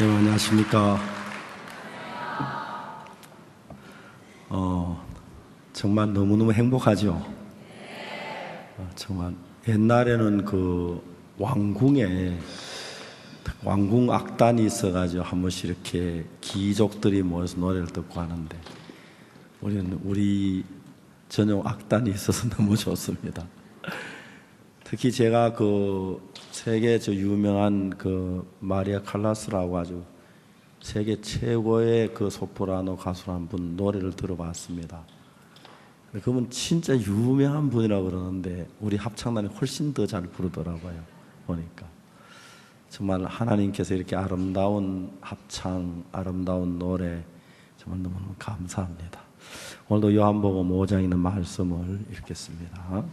네, 안녕하십니까. 정말 너무너무 행복하죠. 정말 옛날에는 그 왕궁에 왕궁 악단이 있어가지고 한 번씩 이렇게 귀족들이 모여서 노래를 듣고 하는데 우리 전용 악단이 있어서 너무 좋습니다. 특히 제가 그 세계 유명한 그 마리아 칼라스라고 아주 세계 최고의 그 소프라노 가수 한 분 노래를 들어봤습니다. 그분 진짜 유명한 분이라고 그러는데 우리 합창단이 훨씬 더 잘 부르더라고요. 보니까 정말 하나님께서 이렇게 아름다운 합창, 아름다운 노래 정말 너무너무 감사합니다. 오늘도 요한복음 5장에 있는 말씀을 읽겠습니다.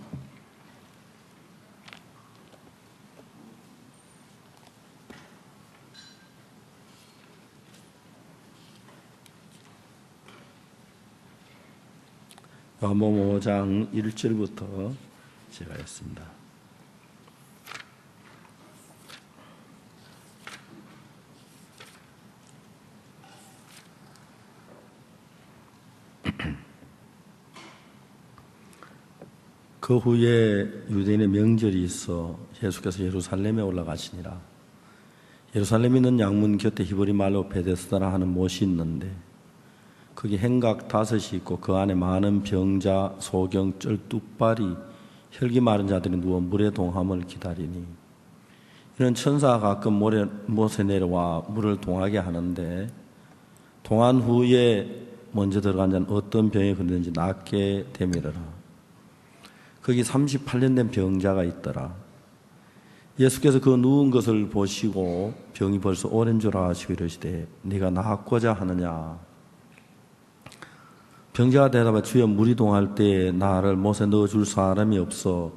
요한복음 5장 1절부터 제가 했습니다. 그 후에 유대인의 명절이 있어 예수께서 예루살렘에 올라가시니라. 예루살렘에 있는 양문 곁에 히브리 말로 베데스다라 하는 못이 있는데 거기 행각 5이 있고 그 안에 많은 병자, 소경, 쩔뚝발이, 혈기 마른 자들이 누워 물의 동함을 기다리니 이는 천사가 가끔 못에 내려와 물을 동하게 하는데 동한 후에 먼저 들어간 자는 어떤 병에 걸렸는지 낫게 되밀어라. 거기 38년 된 병자가 있더라. 예수께서 그 누운 것을 보시고 병이 벌써 오랜 줄 아시고 이르시되 네가 낫고자 하느냐. 병자가 대답하여 주여 물이 동할 때에 나를 못에 넣어줄 사람이 없어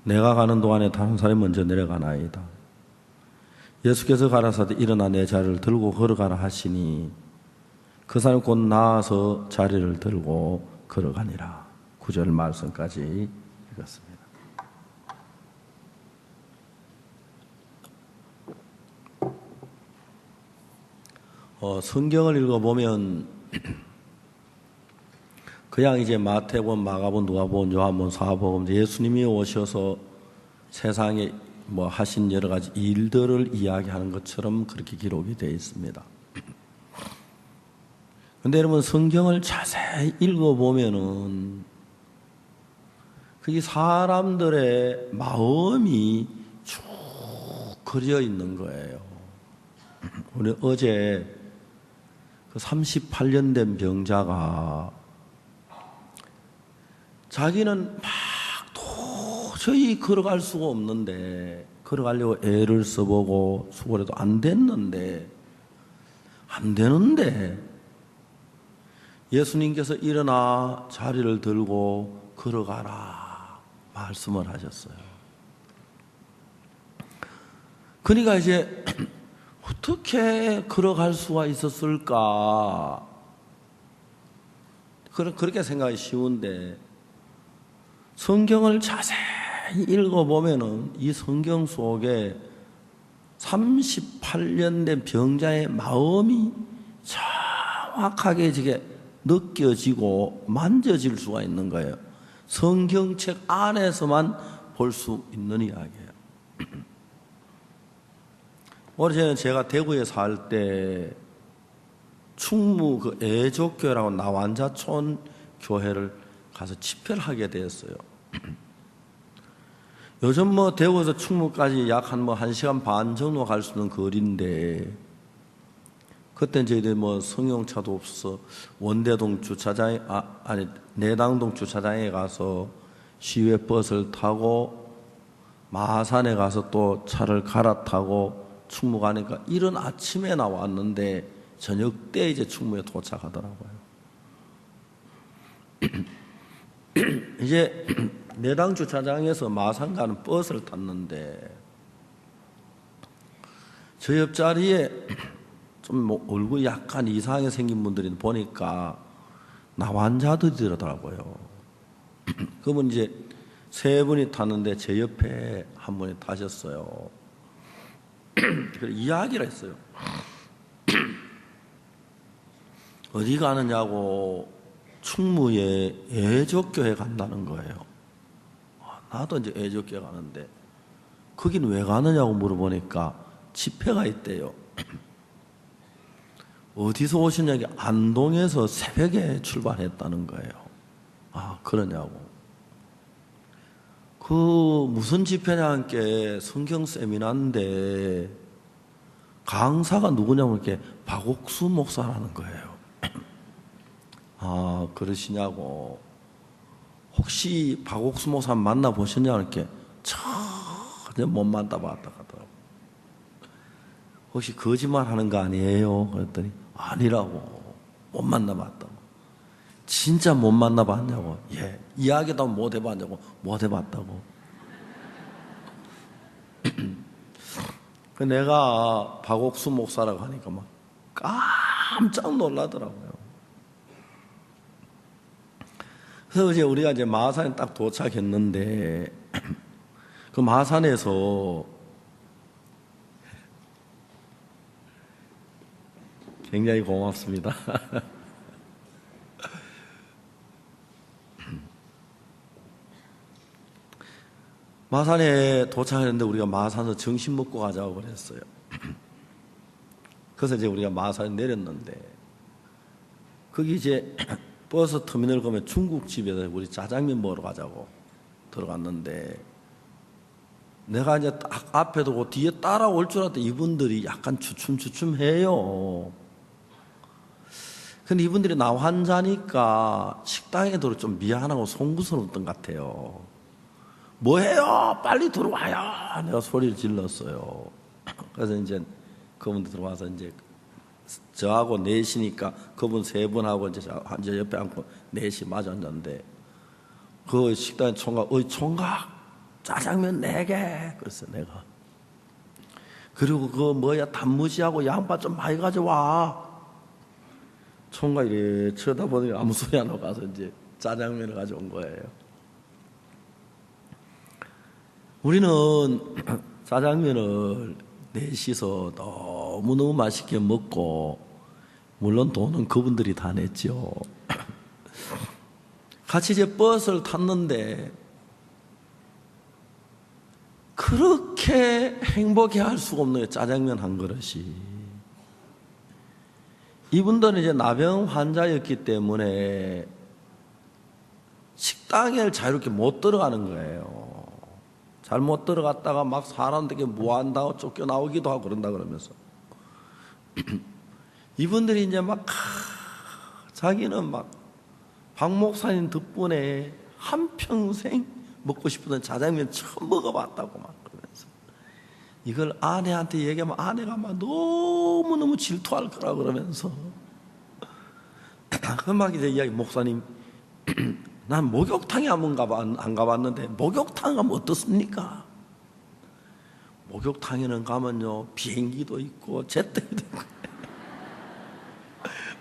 내가 가는 동안에 다른 사람이 먼저 내려가나이다. 예수께서 가라사대 일어나 내 자리를 들고 걸어가라 하시니 그 사람이 곧 나아서 자리를 들고 걸어가니라. 9절 말씀까지 읽었습니다. 성경을 읽어보면 그냥 이제 마태복음, 마가복음, 누가복음, 요한복음, 사복음 예수님이 오셔서 세상에 뭐 하신 여러 가지 일들을 이야기하는 것처럼 그렇게 기록이 되어 있습니다. 근데 여러분 성경을 자세히 읽어보면은 그게 사람들의 마음이 쭉 그려 있는 거예요. 우리 어제 그 38년 된 병자가 자기는 막 도저히 걸어갈 수가 없는데 걸어가려고 애를 써보고 수고해도 안 되는데 예수님께서 일어나 자리를 들고 걸어가라 말씀을 하셨어요. 그러니까 이제 어떻게 걸어갈 수가 있었을까? 그렇게 생각이 쉬운데 성경을 자세히 읽어보면은 이 성경 속에 38년 된 병자의 마음이 정확하게 지게 느껴지고 만져질 수가 있는 거예요. 성경책 안에서만 볼 수 있는 이야기예요. 오래전에 제가 대구에 살 때 충무 그 애족교회라고 나완자촌 교회를 가서 집회를 하게 되었어요. 요즘 뭐 대구에서 충무까지 약 한 1시간 반 정도 갈 수 있는 거리인데 그때 저희들 뭐 승용차도 없어서 원대동 주차장에 내당동 주차장에 가서 시외 버스를 타고 마산에 가서 또 차를 갈아타고 충무 가니까 이른 아침에 나왔는데 저녁 때 이제 충무에 도착하더라고요. 이제 내당 주차장에서 마산 가는 버스를 탔는데 저 옆자리에 좀 뭐 얼굴이 약간 이상하게 생긴 분들이 보니까 나환자들이더라고요. 그분 이제 3분이 탔는데 제 옆에 한 분이 타셨어요. 그래서 이야기를 했어요. 어디 가느냐고 충무에 애적교회 간다는 거예요. 나도 이제 애적교회 가는데 거긴 왜 가느냐고 물어보니까 집회가 있대요. 어디서 오시냐고 안동에서 새벽에 출발했다는 거예요. 그러냐고. 무슨 집회냐니까 성경 세미나인데 강사가 누구냐면 이렇게 박옥수 목사라는 거예요. 그러시냐고. 혹시 박옥수 목사 만나보셨냐고 이렇게 전혀 못 만나봤다 하더라고. 혹시 거짓말 하는 거 아니에요? 그랬더니 아니라고. 못 만나봤다고. 진짜 못 만나봤냐고. 예. 이야기도 못 해봤냐고. 못 해봤다고. 내가 박옥수 목사라고 하니까 막 깜짝 놀라더라고요. 그래서 이제 우리가 이제 마산에 딱 도착했는데 그 마산에서 굉장히 고맙습니다. 마산에 도착했는데 우리가 마산에서 점심 먹고 가자고 그랬어요. 그래서 이제 우리가 마산에 내렸는데 거기 이제 버스 터미널 가면 중국집에서 우리 짜장면 먹으러 가자고 들어갔는데 내가 이제 딱 앞에 두고 뒤에 따라올 줄 알았더니 이분들이 약간 주춤주춤해요. 근데 이분들이 나 환자니까 식당에 들어 좀 미안하고 송구스러웠던 것 같아요. 뭐해요? 빨리 들어와요. 내가 소리를 질렀어요. 그래서 이제 그분들 들어와서 이제 저하고 넷이니까 그분 세 분하고 이제 옆에 앉고 넷이 마주 앉았는데 그 식당에 총각 짜장면 4개 그랬어 내가. 그리고 단무지하고 양파 좀 많이 가져와. 총각이 이래 쳐다보더니 아무 소리 안 하고 가서 이제 짜장면을 가져온 거예요. 우리는 짜장면을 넷이서 너무너무 맛있게 먹고 물론 돈은 그분들이 다 냈죠. 같이 이제 버스를 탔는데 그렇게 행복해 할 수가 없는 짜장면 한 그릇이. 이분들은 이제 나병 환자였기 때문에 식당에 자유롭게 못 들어가는 거예요. 잘못 들어갔다가 막 사람들에게 무한다고 쫓겨나오기도 하고 그런다 그러면서 이분들이 이제 막 자기는 막 박 목사님 덕분에 한평생 먹고 싶었던 짜장면 처음 먹어봤다고 막 그러면서 이걸 아내한테 얘기하면 아내가 막 너무너무 질투할 거라 그러면서 그 막 이제 이야기 목사님 난 목욕탕에 안 가봤는데 목욕탕 가면 어떻습니까? 목욕탕에는 가면요 비행기도 있고 제트기도 있고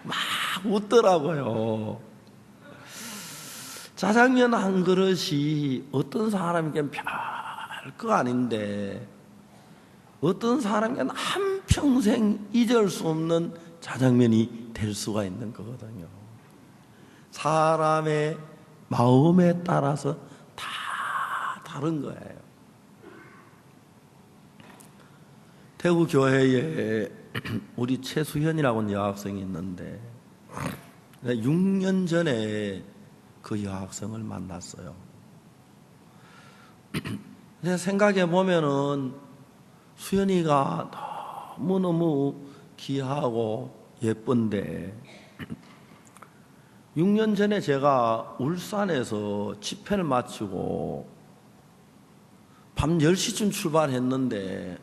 막 웃더라고요. 짜장면 한 그릇이 어떤 사람에겐 별거 아닌데 어떤 사람에겐 한평생 잊을 수 없는 짜장면이 될 수가 있는 거거든요. 사람의 마음에 따라서 다 다른 거예요. 대구 교회에 우리 최수현이라고 여학생이 있는데 6년 전에 그 여학생을 만났어요. 근데 생각해 보면은 수현이가 너무너무 귀하고 예쁜데 6년 전에 제가 울산에서 집회를 마치고 밤 10시쯤 출발했는데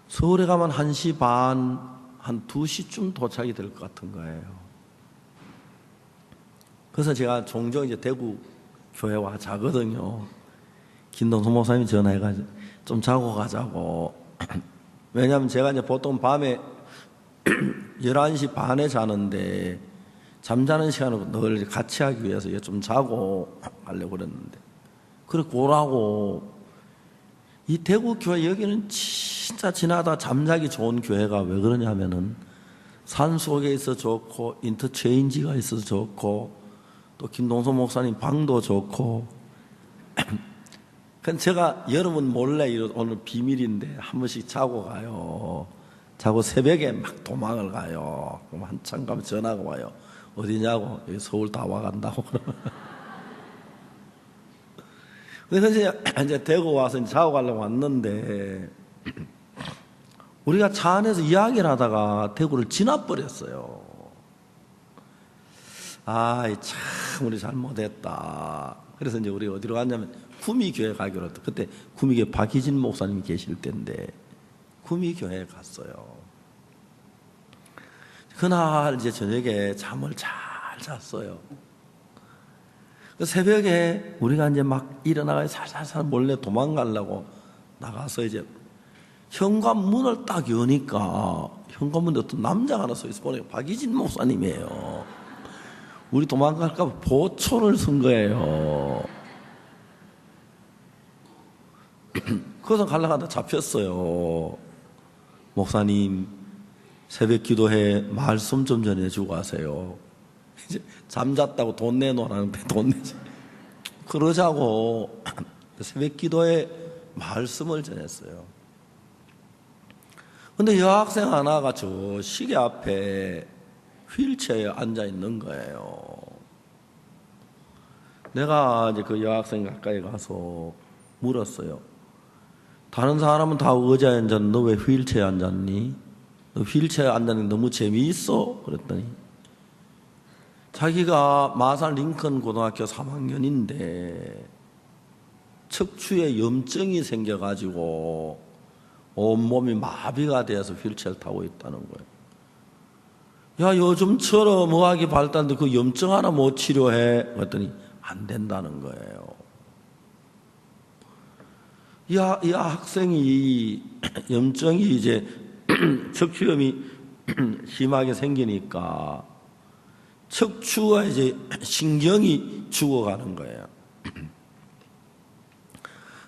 서울에 가면 1시 반, 한 2시쯤 도착이 될 것 같은 거예요. 그래서 제가 종종 이제 대구 교회 와 자거든요. 김동수 목사님이 전화해가지고 좀 자고 가자고. 왜냐하면 제가 이제 보통 밤에 11시 반에 자는데 잠자는 시간을 늘 같이 하기 위해서 좀 자고 가려고 그랬는데 그래 오라고. 이 대구 교회 여기는 진짜 지나다 잠자기 좋은 교회가 왜 그러냐면은 산속에 있어 좋고 인터체인지가 있어서 좋고 또 김동선 목사님 방도 좋고 그건 제가 여러분 몰래 오늘 비밀인데 한 번씩 자고 가요. 자고 새벽에 막 도망을 가요. 그럼 한참 가면 전화가 와요. 어디냐고. 여기 서울 다 와간다고. 근데 이제 대구 와서 이제 자고 가려고 왔는데 우리가 차 안에서 이야기를 하다가 대구를 지나버렸어요. 참 우리 잘못했다. 그래서 이제 우리 어디로 갔냐면 구미교회 가기로 했다. 그때 구미교회 박희진 목사님이 계실 때인데 구미교회에 갔어요. 그날 이제 저녁에 잠을 잘 잤어요. 새벽에 우리가 이제 막 일어나가 살살살 몰래 도망가려고 나가서 이제 현관문을 딱 여니까 현관문에 어떤 남자가 하나 서 있어 보니까 박희진 목사님이에요. 우리 도망갈까 봐 보초를 쓴 거예요. 그래서 가려고 하다 잡혔어요. 목사님 새벽 기도회 말씀 좀 전해주고 가세요. 이제 잠잤다고 돈 내놓으라는데 돈 내지 그러자고 새벽 기도회 말씀을 전했어요. 근데 여학생 하나가 저 시계 앞에 휠체어에 앉아 있는 거예요. 내가 이제 그 여학생 가까이 가서 물었어요. 다른 사람은 다 의자에 앉았는데 너 왜 휠체어에 앉았니? 너 휠체어에 앉았는데 너무 재미있어? 그랬더니 자기가 마산 링컨 고등학교 3학년인데 척추에 염증이 생겨가지고 온몸이 마비가 되어서 휠체어를 타고 있다는 거예요. 야, 요즘처럼 의학이 발달했는데 그 염증 하나 못 치료해? 그랬더니 안 된다는 거예요. 이 학생이 염증이 이제 척추염이 심하게 생기니까 척추가 이제 신경이 죽어가는 거예요.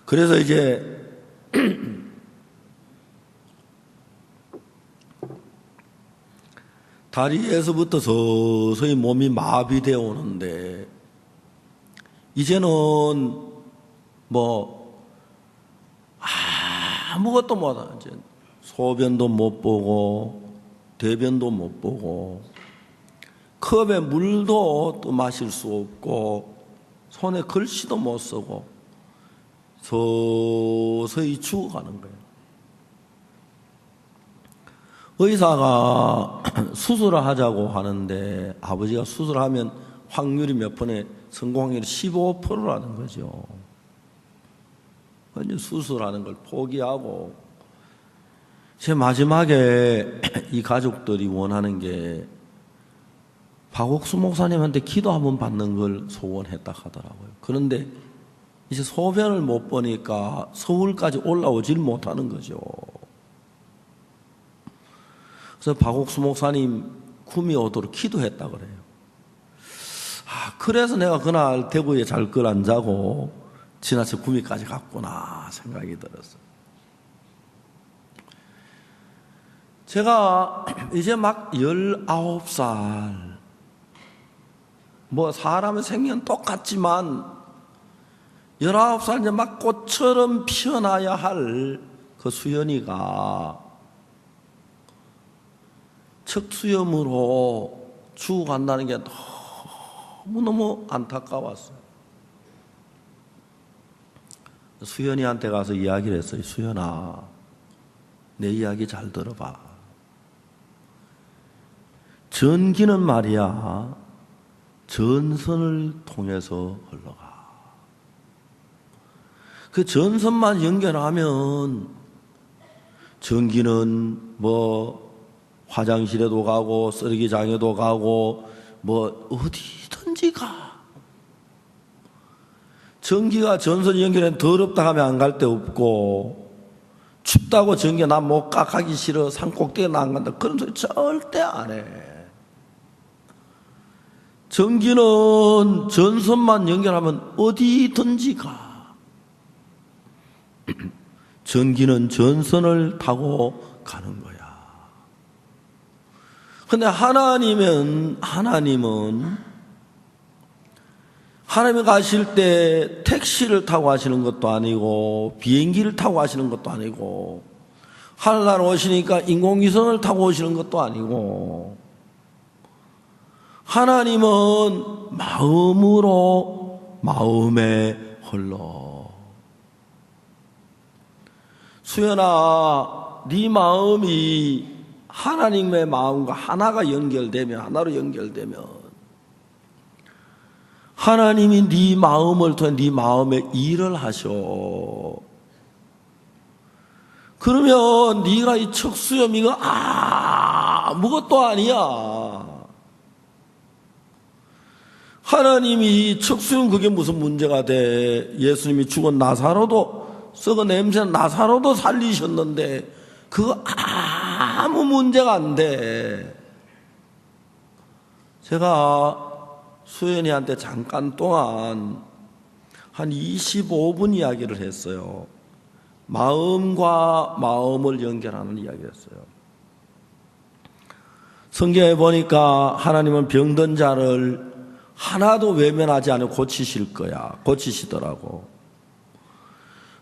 그래서 이제 다리에서부터 서서히 몸이 마비되어 오는데 이제는 뭐 아무것도 못하 이제 소변도 못 보고 대변도 못 보고 컵에 물도 또 마실 수 없고 손에 글씨도 못 쓰고 서서히 죽어가는 거예요. 의사가 수술을 하자고 하는데 아버지가 수술하면 확률이 몇 번에 성공 확률이 15%라는 거죠. 이제 수술하는 걸 포기하고 제 마지막에 이 가족들이 원하는 게 박옥수 목사님한테 기도 한번 받는 걸 소원했다 하더라고요. 그런데 이제 소변을 못 보니까 서울까지 올라오질 못하는 거죠. 그래서 박옥수 목사님 구미 오도록 기도했다 그래요. 그래서 내가 그날 대구에 잘 걸 안 자고 지나쳐 구미까지 갔구나 생각이 들었어요. 제가 이제 막 19살 뭐 사람의 생긴 똑같지만 19살 이제 막 꽃처럼 피어나야 할 그 수연이가 척수염으로 죽어간다는 게 너무너무 안타까웠어요. 수연이한테 가서 이야기를 했어요. 수연아, 내 이야기 잘 들어봐. 전기는 말이야 전선을 통해서 흘러가. 그 전선만 연결하면 전기는 뭐 화장실에도 가고 쓰레기장에도 가고 뭐 어디든지 가. 전기가 전선 연결해 더럽다 하면 안 갈 데 없고 춥다고 전기 나 못 가 가기 싫어 산꼭대기에 나 안 간다 그런 소리 절대 안 해. 전기는 전선만 연결하면 어디든지 가. 전기는 전선을 타고 가는 거야. 근데 하나님이 가실 때 택시를 타고 가시는 것도 아니고 비행기를 타고 가시는 것도 아니고 하늘나라 오시니까 인공위성을 타고 오시는 것도 아니고 하나님은 마음에 홀로. 수연아, 네 마음이 하나님의 마음과 하나로 연결되면 하나님이 네 마음을 통해 네 마음에 일을 하셔. 그러면 네가 이 척수염 이거 아무것도 아니야. 하나님이 척수염 그게 무슨 문제가 돼? 예수님이 죽은 나사로도 썩은 냄새는 나사로도 살리셨는데 그거 아무 문제가 안 돼. 제가 수연이한테 잠깐 동안 한 25분 이야기를 했어요. 마음과 마음을 연결하는 이야기를 했어요. 성경에 보니까 하나님은 병든 자를 하나도 외면하지 않고 고치시더라고.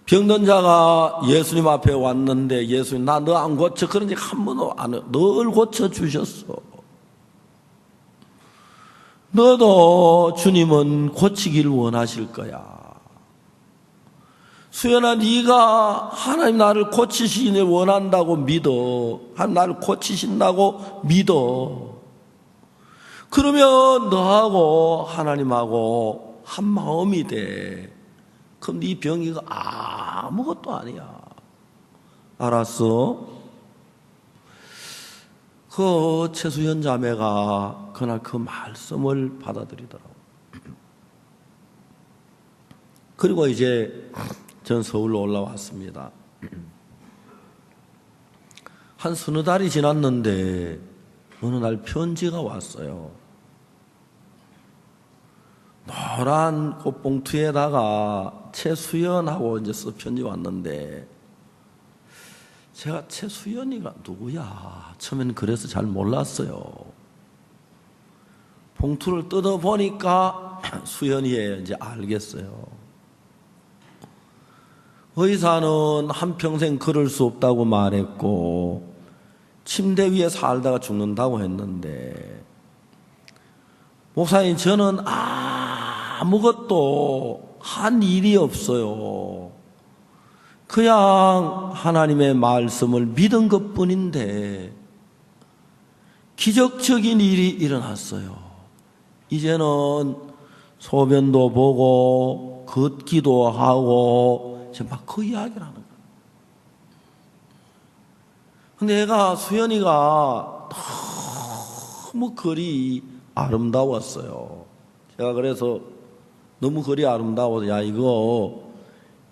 병든 자가 예수님 앞에 왔는데 예수님 나 너 안 고쳐 그런 적 한 번도 안 해. 늘 고쳐주셨어. 너도 주님은 고치길 원하실 거야. 수연아, 네가 하나님 나를 고치시길 원한다고 믿어. 하나님 나를 고치신다고 믿어. 그러면 너하고 하나님하고 한 마음이 돼. 그럼 네 병이 아무것도 아니야. 알았어? 그 최수연 자매가 그날 그 말씀을 받아들이더라고. 그리고 이제 전 서울로 올라왔습니다. 한 서너 달이 지났는데 어느 날 편지가 왔어요. 노란 꽃봉투에다가 최수연하고 이제 써 편지 왔는데 제가 최수연이가 누구야? 처음에는 그래서 잘 몰랐어요. 봉투를 뜯어보니까 수연이에요. 이제 알겠어요. 의사는 한평생 걸을 수 없다고 말했고 침대 위에 살다가 죽는다고 했는데 목사님 저는 아무것도 한 일이 없어요. 그냥 하나님의 말씀을 믿은 것뿐인데 기적적인 일이 일어났어요. 이제는 소변도 보고 걷기도 하고 지금 막 그 이야기를 하는 거예요. 근데 얘가 수연이가 너무 글이 아름다웠어요. 제가 그래서 너무 글이 아름다워서 야 이거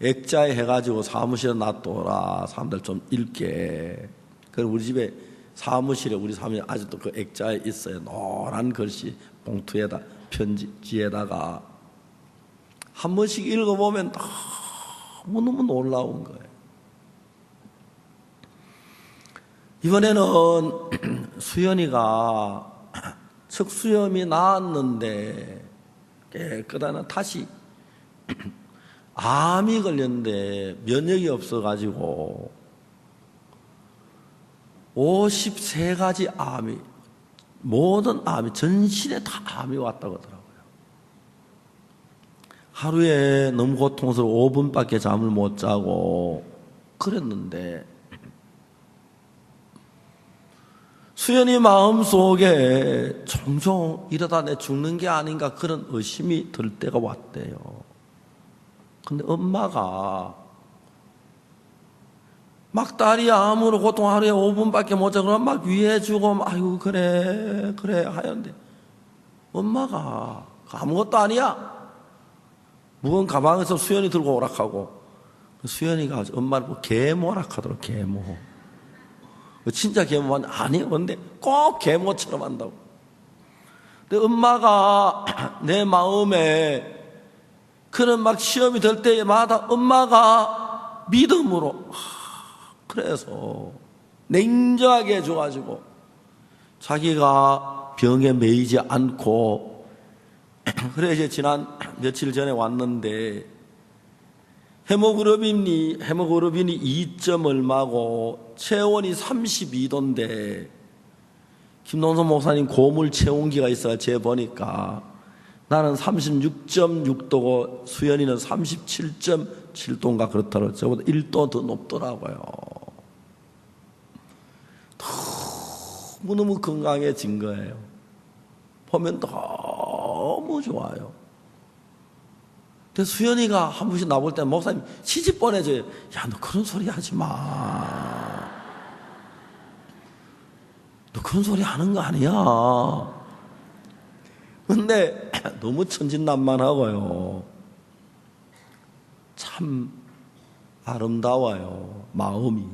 액자에 해가지고 사무실에 놔둬라. 사람들 좀 읽게. 그래서 우리 집에 사무실에 우리 사무실에 아직도 그 액자에 있어요. 노란 글씨 봉투에다 편지지에다가 한 번씩 읽어보면 너무너무 놀라운 거예요. 이번에는 수연이가 척수염이 나았는데 깨끗한 다시 암이 걸렸는데 면역이 없어가지고 53가지 암이 모든 암이 전신에 다 암이 왔다고 하더라고요. 하루에 너무 고통스러워 5분밖에 잠을 못 자고 그랬는데 수연이 마음속에 종종 이러다 내 죽는 게 아닌가 그런 의심이 들 때가 왔대요. 근데 엄마가 막 딸이 암으로 고통 하루에 5분밖에 못 자고 막 위해주고 아이고 그래 하였는데 엄마가 아무것도 아니야. 무거운 가방에서 수연이 들고 오락하고 수연이가 엄마를 보고 계모락하더라고. 계모. 진짜 계모만 아니요. 근데 꼭 계모처럼 한다고. 근데 엄마가 내 마음에 그런 막 시험이 될 때마다 엄마가 믿음으로 그래서 냉정하게 해줘가지고 자기가 병에 매이지 않고 그래 이제 지난 며칠 전에 왔는데 헤모글로빈이 2점 얼마고 체온이 32도인데 김동선 목사님 고물 체온기가 있어 재보니까 나는 36.6도고 수연이는 37.7도인가 그렇더라고요. 저보다 1도 더 높더라고요. 너무너무 건강해진 거예요. 보면 너무 좋아요. 근데 수연이가 한 번씩 나볼 때 목사님 시집 보내줘요. 야, 너 그런 소리 하지 마. 너 그런 소리 하는 거 아니야. 근데 너무 천진난만하고요. 참 아름다워요. 마음이.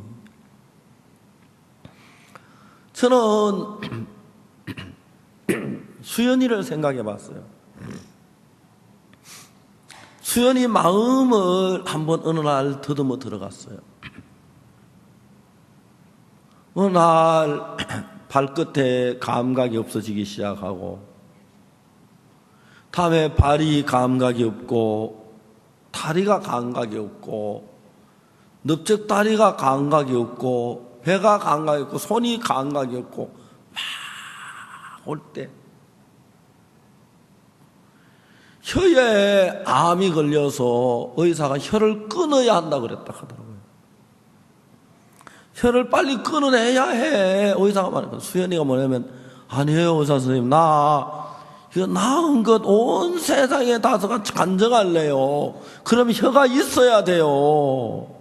저는 수연이를 생각해 봤어요. 수연이 마음을 한번 어느 날 더듬어 들어갔어요. 어느 날 발끝에 감각이 없어지기 시작하고 다음에 발이 감각이 없고 다리가 감각이 없고 넓적다리가 감각이 없고 배가 감각이 없고 손이 감각이 없고 막 올 때 혀에 암이 걸려서 의사가 혀를 끊어야 한다 그랬다 하더라고요. 혀를 빨리 끊어내야 해. 의사가 말해요. 수연이가 뭐냐면 아니에요 의사 선생님 이거 나은 것 온 세상에 다서가 간증할래요. 그럼 혀가 있어야 돼요.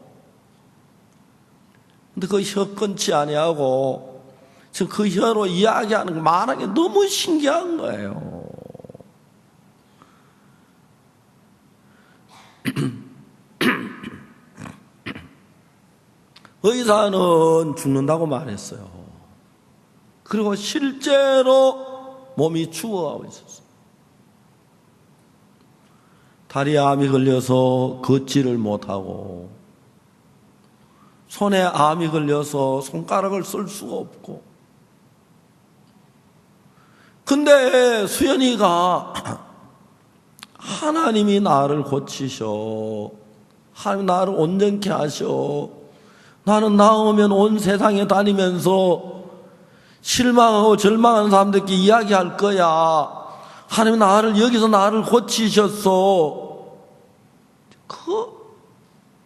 근데 그 혀 끊지 아니하고 지금 그 혀로 이야기하는 거 말하는 게 너무 신기한 거예요. 의사는 죽는다고 말했어요. 그리고 실제로 몸이 죽어가고 있었어요. 다리에 암이 걸려서 걷지를 못하고 손에 암이 걸려서 손가락을 쓸 수가 없고 근데 수연이가 하나님이 나를 고치셔 하나님 나를 온전케 하셔 나는 나오면 온 세상에 다니면서 실망하고 절망하는 사람들께 이야기할 거야. 하나님 여기서 나를 고치셨어. 그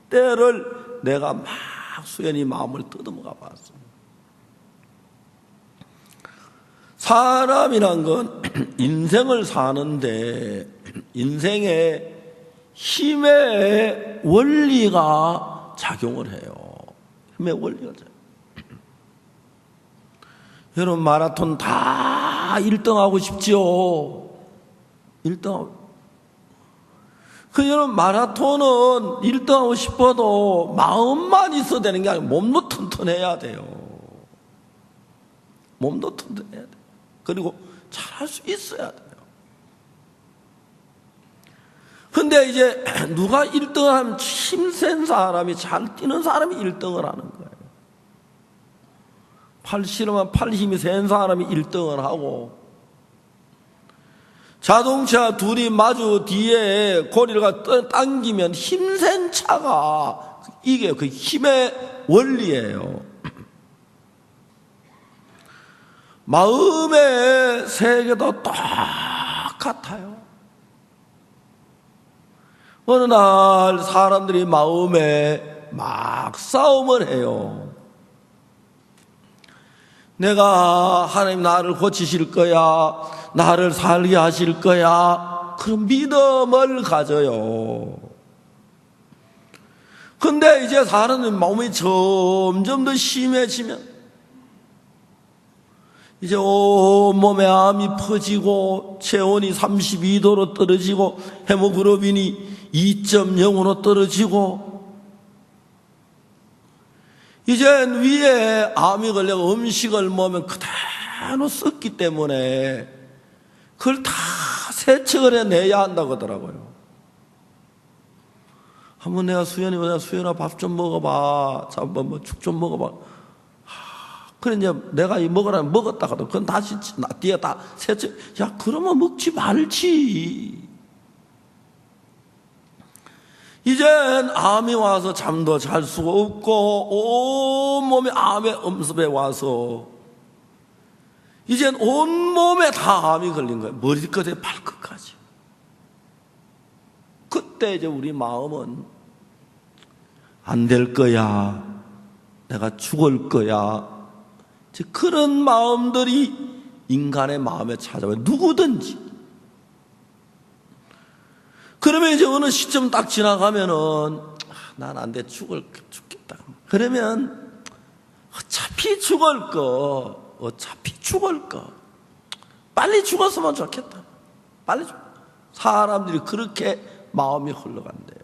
때를 내가 막 수연이 마음을 더듬어가 봤어. 사람이란 건 인생을 사는데 인생의 힘의 원리가 작용을 해요. 힘의 원리가 작용해요. 여러분 마라톤 다 1등하고 싶지요. 1등하고. 여러분 마라톤은 1등하고 싶어도 마음만 있어야 되는 게 아니고 몸도 튼튼해야 돼요. 몸도 튼튼해야 돼요. 그리고 잘할 수 있어야 돼요. 근데 이제 누가 1등을 하면 힘센 사람이 잘 뛰는 사람이 1등을 하는 거예요. 팔 실으면 팔 힘이 센 사람이 1등을 하고 자동차 둘이 마주 뒤에 고리가 당기면 힘센 차가 이게 그 힘의 원리예요. 마음의 세계도 똑같아요. 어느 날 사람들이 마음에 막 싸움을 해요. 내가 하나님 나를 고치실 거야. 나를 살게 하실 거야. 그런 믿음을 가져요. 근데 이제 사람의 마음이 점점 더 심해지면 이제 온몸에 암이 퍼지고 체온이 32도로 떨어지고 헤모글로빈이 2.0으로 떨어지고 이젠 위에 암이 걸려 음식을 먹으면 그대로 썩기 때문에 그걸 다 세척을 해내야 한다고 하더라고요. 한번 내가 수연아 밥 좀 먹어봐. 한번 죽 좀 먹어봐. 그래 이제 내가 이 먹으라면 먹었다가도 그건 다시 뒤에 다 세척. 야, 그러면 먹지 말지. 이젠 암이 와서 잠도 잘 수가 없고 온몸에 암의 엄습에 와서 이젠 온몸에 다 암이 걸린 거예요. 머리끝에 발끝까지. 그때 이제 우리 마음은 안 될 거야, 내가 죽을 거야, 그런 마음들이 인간의 마음에 찾아와요. 누구든지. 그러면 이제 어느 시점 딱 지나가면은 난 안 돼, 죽겠다. 그러면 어차피 죽을 거 빨리 죽었으면 좋겠다. 빨리 죽. 사람들이 그렇게 마음이 흘러간대요.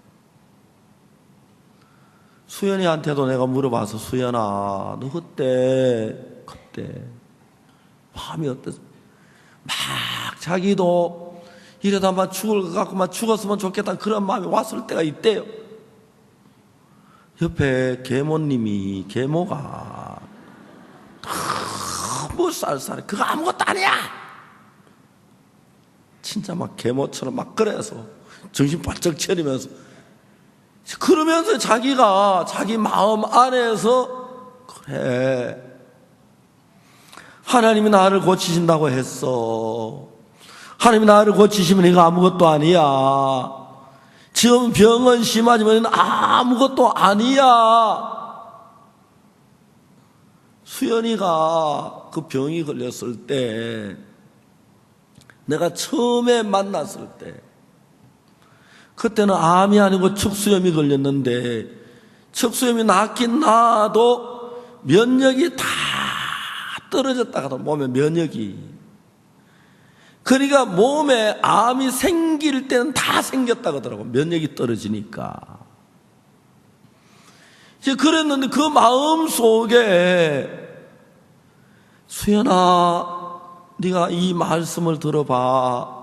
수연이한테도 내가 물어봐서, 수연아, 너 그때 마음이 어땠어? 막 자기도 이러다 막 죽을 것 같고 막 죽었으면 좋겠다 그런 마음이 왔을 때가 있대요. 옆에 계모가 너무 쌀쌀해. 그거 아무것도 아니야. 진짜 막 계모처럼 막 그래서 정신 바짝 차리면서 그러면서 자기가 자기 마음 안에서 그래, 하나님이 나를 고치신다고 했어. 하나님이 나를 고치시면 이거 아무것도 아니야. 지금 병은 심하지만 아무것도 아니야. 수연이가 그 병이 걸렸을 때, 내가 처음에 만났을 때, 그때는 암이 아니고 척수염이 걸렸는데, 척수염이 낫긴 나도 면역이 다 떨어졌다가도 몸에 면역이. 그러니까 몸에 암이 생길 때는 다 생겼다고 하더라고. 면역이 떨어지니까. 이제 그랬는데 그 마음 속에, 수연아, 네가 이 말씀을 들어봐.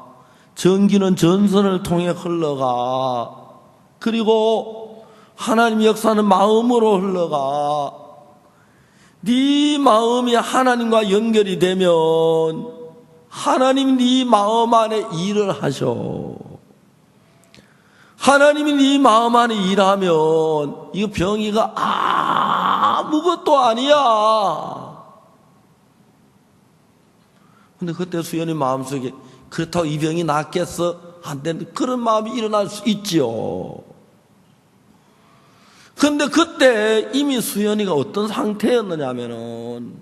전기는 전선을 통해 흘러가. 그리고 하나님 역사는 마음으로 흘러가. 네 마음이 하나님과 연결이 되면 하나님이 네 마음 안에 일을 하셔. 하나님이 네 마음 안에 일하면 이 병이가 아무것도 아니야. 근데 그때 수연이 마음속에, 그렇다고 이 병이 낫겠어? 안 되는데 그런 마음이 일어날 수 있지요. 근데 그때 이미 수연이가 어떤 상태였느냐면은,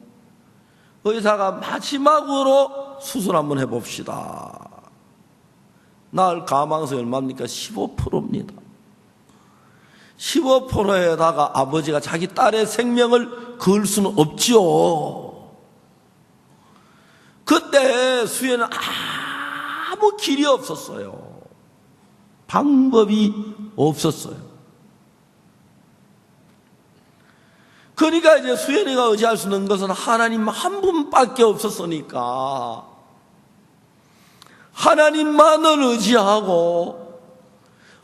의사가 마지막으로 수술 한번 해봅시다. 낳을 가망성이 얼마입니까? 15%입니다. 15%에다가 아버지가 자기 딸의 생명을 걸 수는 없지요. 그때 수연은 아무 길이 없었어요. 방법이 없었어요. 그러니까 이제 수연이가 의지할 수 있는 것은 하나님 한 분밖에 없었으니까 하나님만을 의지하고,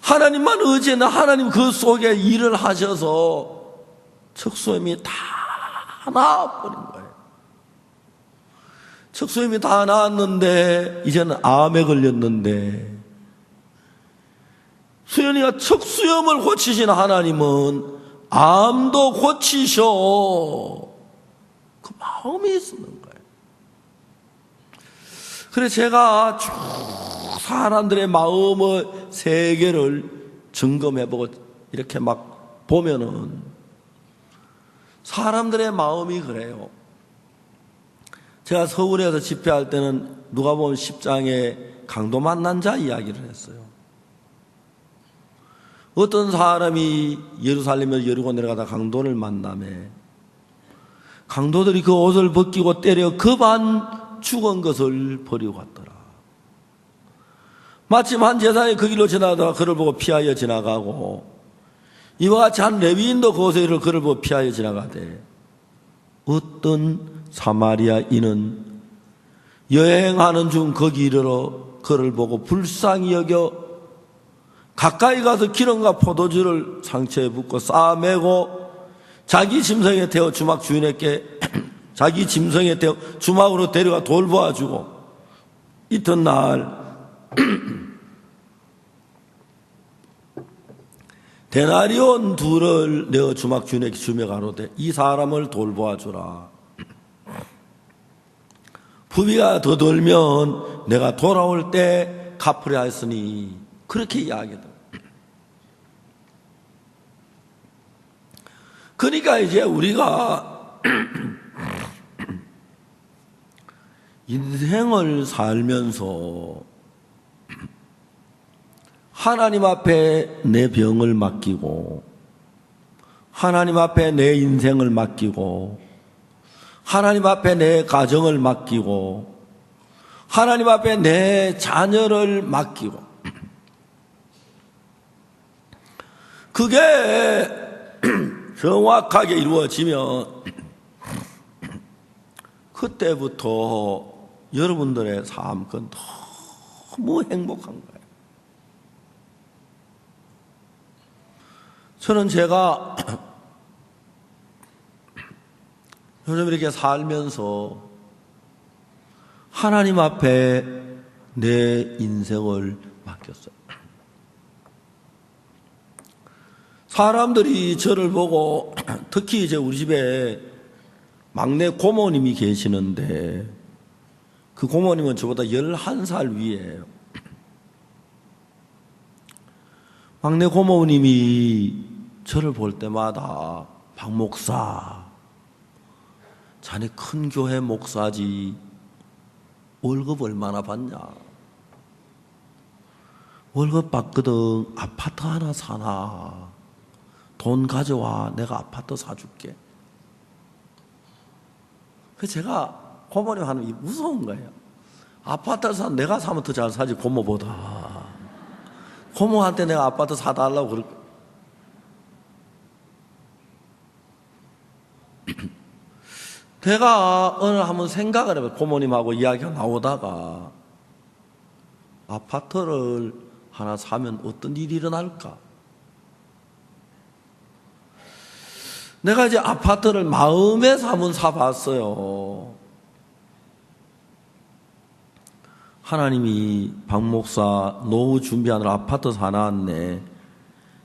하나님만 의지했는 하나님 그 속에 일을 하셔서 척수염이 다 나아버린 거예요. 척수염이 다 나았는데 이제는 암에 걸렸는데, 수연이가 척수염을 고치신 하나님은 암도 고치셔. 그 마음이 있었는 거예요. 그래서 제가 쭉 사람들의 마음의 세계를 점검해보고 이렇게 막 보면은 사람들의 마음이 그래요. 제가 서울에서 집회할 때는 누가복음 10장에 강도 만난 자 이야기를 했어요. 어떤 사람이 예루살렘에서 여리고 내려가다 강도를 만나매 강도들이 그 옷을 벗기고 때려 급한 죽은 것을 버리고 갔더라. 마침 한 제사장이 그 길로 지나가다가 그를 보고 피하여 지나가고, 이와 같이 한 레위인도 그곳에 그를 보고 피하여 지나가되, 어떤 사마리아인은 여행하는 중 거기 이르러 그를 보고 불쌍히 여겨 가까이 가서 기름과 포도주를 상처에 붓고 쌓아매고 자기 짐승에 태워 주막 주인에게 자기 짐승에 주막으로 데려가 돌보아주고 이튿날 데나리온 둘을 내어 주막 주인에게 주며 가로되 이 사람을 돌보아주라. 부비가 더 돌면 내가 돌아올 때 갚으려 했으니 그렇게 이야기하더라. 그러니까 이제 우리가 인생을 살면서 하나님 앞에 내 병을 맡기고 하나님 앞에 내 인생을 맡기고 하나님 앞에 내 가정을 맡기고 하나님 앞에 내 자녀를 맡기고 그게 정확하게 이루어지면 그때부터 여러분들의 삶은 너무 행복한 거예요. 저는 제가 요즘 이렇게 살면서 하나님 앞에 내 인생을 맡겼어요. 사람들이 저를 보고 특히 이제 우리 집에 막내 고모님이 계시는데 그 고모님은 저보다 11살 위에요. 막내 고모님이 저를 볼 때마다 박 목사, 자네 큰 교회 목사지 월급 얼마나 받냐? 월급 받거든 아파트 하나 사나? 돈 가져와 내가 아파트 사줄게. 그래서 제가 고모님 하는 게 무서운 거예요. 아파트 사 내가 사면 더 잘 사지 고모보다. 고모한테 내가 아파트 사달라고 그럴 거예요. 내가 어느 한번 생각을 해봐요. 고모님하고 이야기가 나오다가 아파트를 하나 사면 어떤 일이 일어날까? 내가 이제 아파트를 마음에서 한번 사봤어요. 하나님이 박 목사 노후 준비하느라 아파트 사놨네.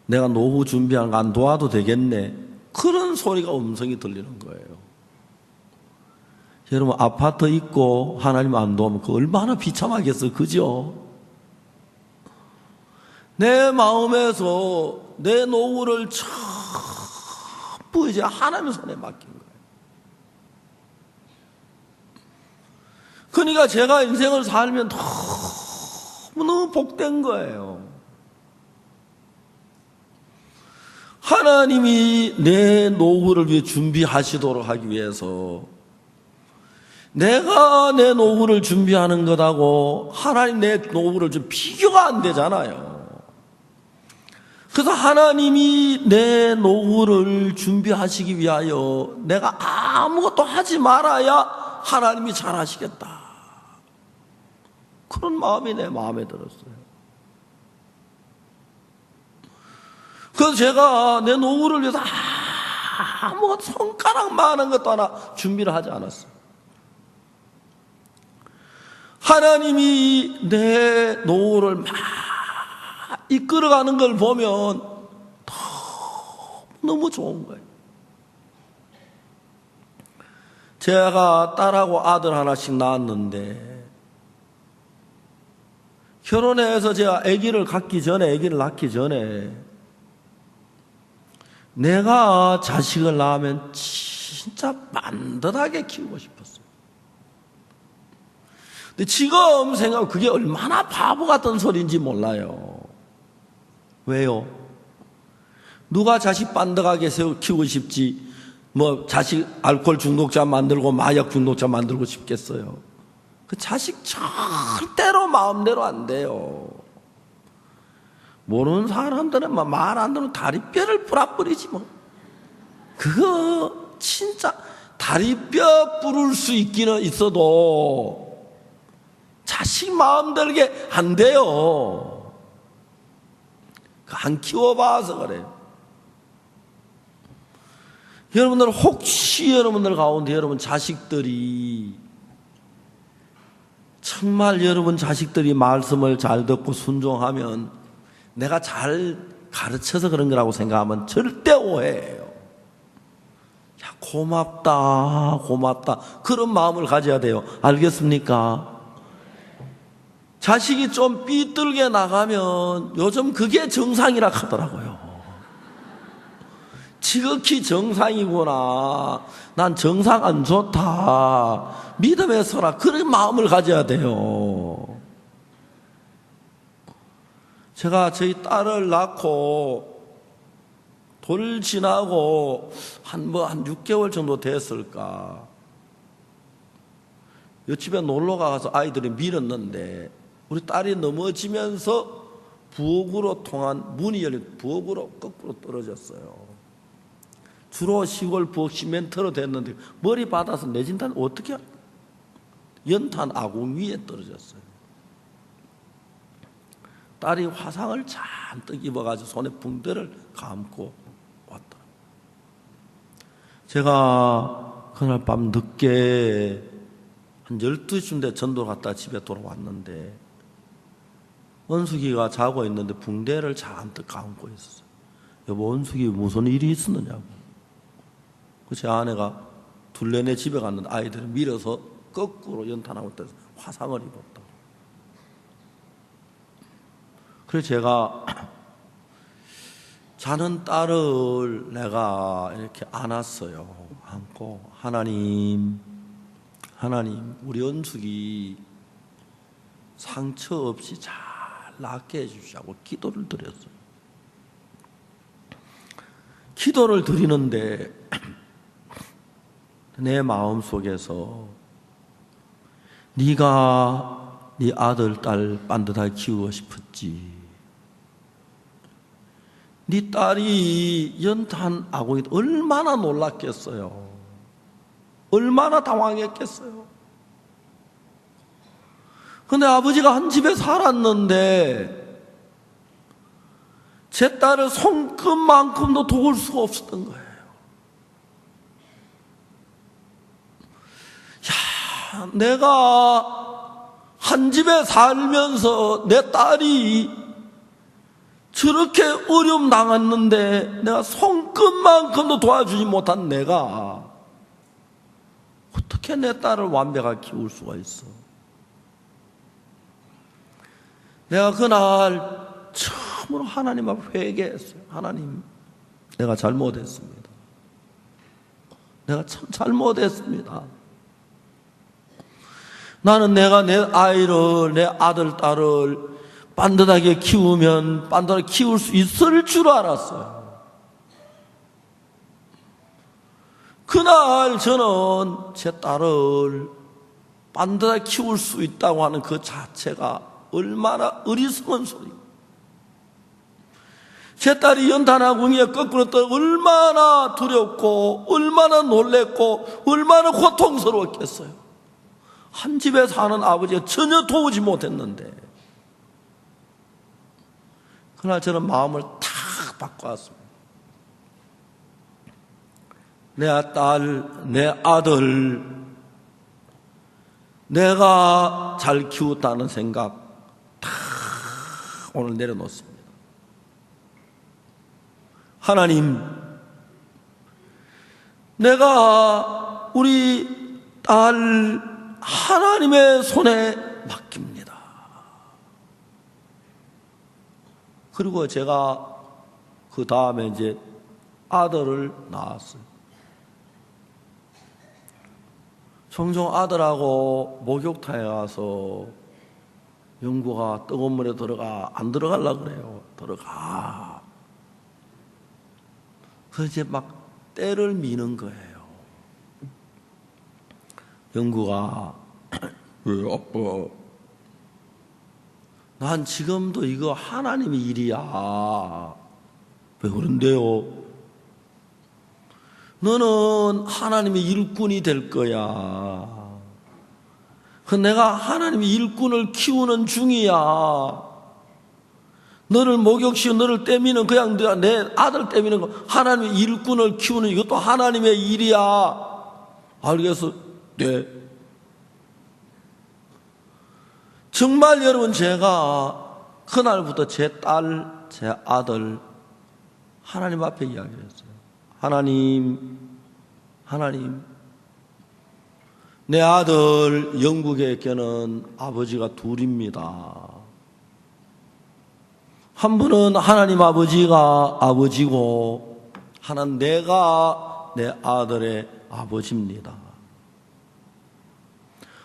내가 노후 준비하는 거 안 도와도 되겠네. 그런 소리가 음성이 들리는 거예요. 여러분 아파트 있고 하나님 안 도우면 그 얼마나 비참하겠어요. 그죠? 내 마음에서 내 노후를 전부 이제 하나님 손에 맡긴 거예요. 그러니까 제가 인생을 살면 너무 복된 거예요. 하나님이 내 노후를 위해 준비하시도록 하기 위해서 내가 내 노후를 준비하는 것하고 하나님 내 노후를 좀 비교가 안 되잖아요. 그래서 하나님이 내 노후를 준비하시기 위하여 내가 아무것도 하지 말아야 하나님이 잘하시겠다. 그런 마음이 내 마음에 들었어요. 그래서 제가 내 노후를 위해서 아무것도 손가락만한 것도 하나 준비를 하지 않았어요. 하나님이 내 노후를 막 이끌어가는 걸 보면 너무 좋은 거예요. 제가 딸하고 아들 하나씩 낳았는데 결혼해서 제가 아기를 낳기 전에 내가 자식을 낳으면 진짜 반듯하게 키우고 싶었어요. 근데 지금 생각하면 그게 얼마나 바보 같은 소리인지 몰라요. 왜요? 누가 자식 반듯하게 키우고 싶지 뭐 자식 알코올 중독자 만들고 마약 중독자 만들고 싶겠어요? 그 자식 절대로 마음대로 안 돼요. 모르는 사람들은 말 안 듣는 다리뼈를 부라버리지 뭐. 그거 진짜 다리뼈 부를 수 있기는 있어도 자식 마음 들게 안 돼요. 안 키워봐서 그래요. 여러분들 혹시 여러분들 가운데 여러분 자식들이 정말 여러분 자식들이 말씀을 잘 듣고 순종하면 내가 잘 가르쳐서 그런 거라고 생각하면 절대 오해예요. 야, 고맙다, 고맙다. 그런 마음을 가져야 돼요. 알겠습니까? 자식이 좀 삐뚤게 나가면 요즘 그게 정상이라 하더라고요. 지극히 정상이구나. 난 정상 안 좋다. 믿음에 서라. 그런 마음을 가져야 돼요. 제가 저희 딸을 낳고 돌 지나고 한 6개월 정도 됐을까. 옆집에 놀러 가서 아이들이 밀었는데 우리 딸이 넘어지면서 부엌으로 통한 문이 열린 부엌으로 거꾸로 떨어졌어요. 주로 시골 부엌 시멘트로 됐는데 머리 받아서 내진단 어떻게 연탄 아궁 위에 떨어졌어요. 딸이 화상을 잔뜩 입어가지고 손에 붕대를 감고 왔다. 제가 그날 밤 늦게 한 12시쯤 돼 전도 갔다 집에 돌아왔는데 원숙이가 자고 있는데 붕대를 잔뜩 감고 있었어요. 여보, 원숙이 무슨 일이 있었느냐고. 제 아내가 둘레내 집에 갔는데 아이들을 밀어서 거꾸로 연탄하고 떠서 화상을 입었다. 그래서 제가 자는 딸을 내가 이렇게 안았어요. 안고 하나님 우리 원숙이 상처 없이 잘 낫게 해주시라고 기도를 드렸어요. 기도를 드리는데 내 마음속에서 네가 네 아들, 딸 반듯하게 키우고 싶었지. 네 딸이 연탄 아궁이 얼마나 놀랐겠어요. 얼마나 당황했겠어요. 근데 아버지가 한 집에 살았는데 제 딸을 손끝만큼도 도울 수가 없었던 거예요. 야, 내가 한 집에 살면서 내 딸이 저렇게 어려움 당했는데 내가 손끝만큼도 도와주지 못한 내가 어떻게 내 딸을 완벽하게 키울 수가 있어? 내가 그날 처음으로 하나님 앞에 회개했어요. 하나님, 내가 잘못했습니다. 내가 참 잘못했습니다. 나는 내가 내 아이를, 내 아들, 딸을 반듯하게 키우면 반듯하게 키울 수 있을 줄 알았어요. 그날 저는 제 딸을 반듯하게 키울 수 있다고 하는 그 자체가 얼마나 어리석은 소리. 제 딸이 연탄아궁이에 거꾸로 떠 얼마나 두렵고 얼마나 놀랬고 얼마나 고통스러웠겠어요. 한 집에 사는 아버지가 전혀 도우지 못했는데 그날 저는 마음을 탁 바꿔왔습니다. 내 딸, 내 아들 내가 잘 키웠다는 생각 탁 오늘 내려놓습니다. 하나님, 내가 우리 딸 하나님의 손에 맡깁니다. 그리고 제가 그 다음에 이제 아들을 낳았어요. 종종 아들하고 목욕탕에 가서 영구가 뜨거운 물에 안 들어가려고 그래요. 들어가. 그래서 이제 막 때를 미는 거예요. 영구가, 왜 아빠? 난 지금도 이거 하나님의 일이야. 왜 그런데요? 너는 하나님의 일꾼이 될 거야. 그 내가 하나님의 일꾼을 키우는 중이야. 너를 목욕시키고 너를 떼미는 그냥 내 아들 떼미는 거, 하나님의 일꾼을 키우는 이것도 하나님의 일이야. 알겠어? 네. 정말 여러분, 제가 그날부터 제 딸, 제 아들 하나님 앞에 이야기를 했어요. 하나님, 내 아들 영국에 있게는 아버지가 둘입니다. 한 분은 하나님 아버지가 아버지고, 하나는 내가 내 아들의 아버지입니다.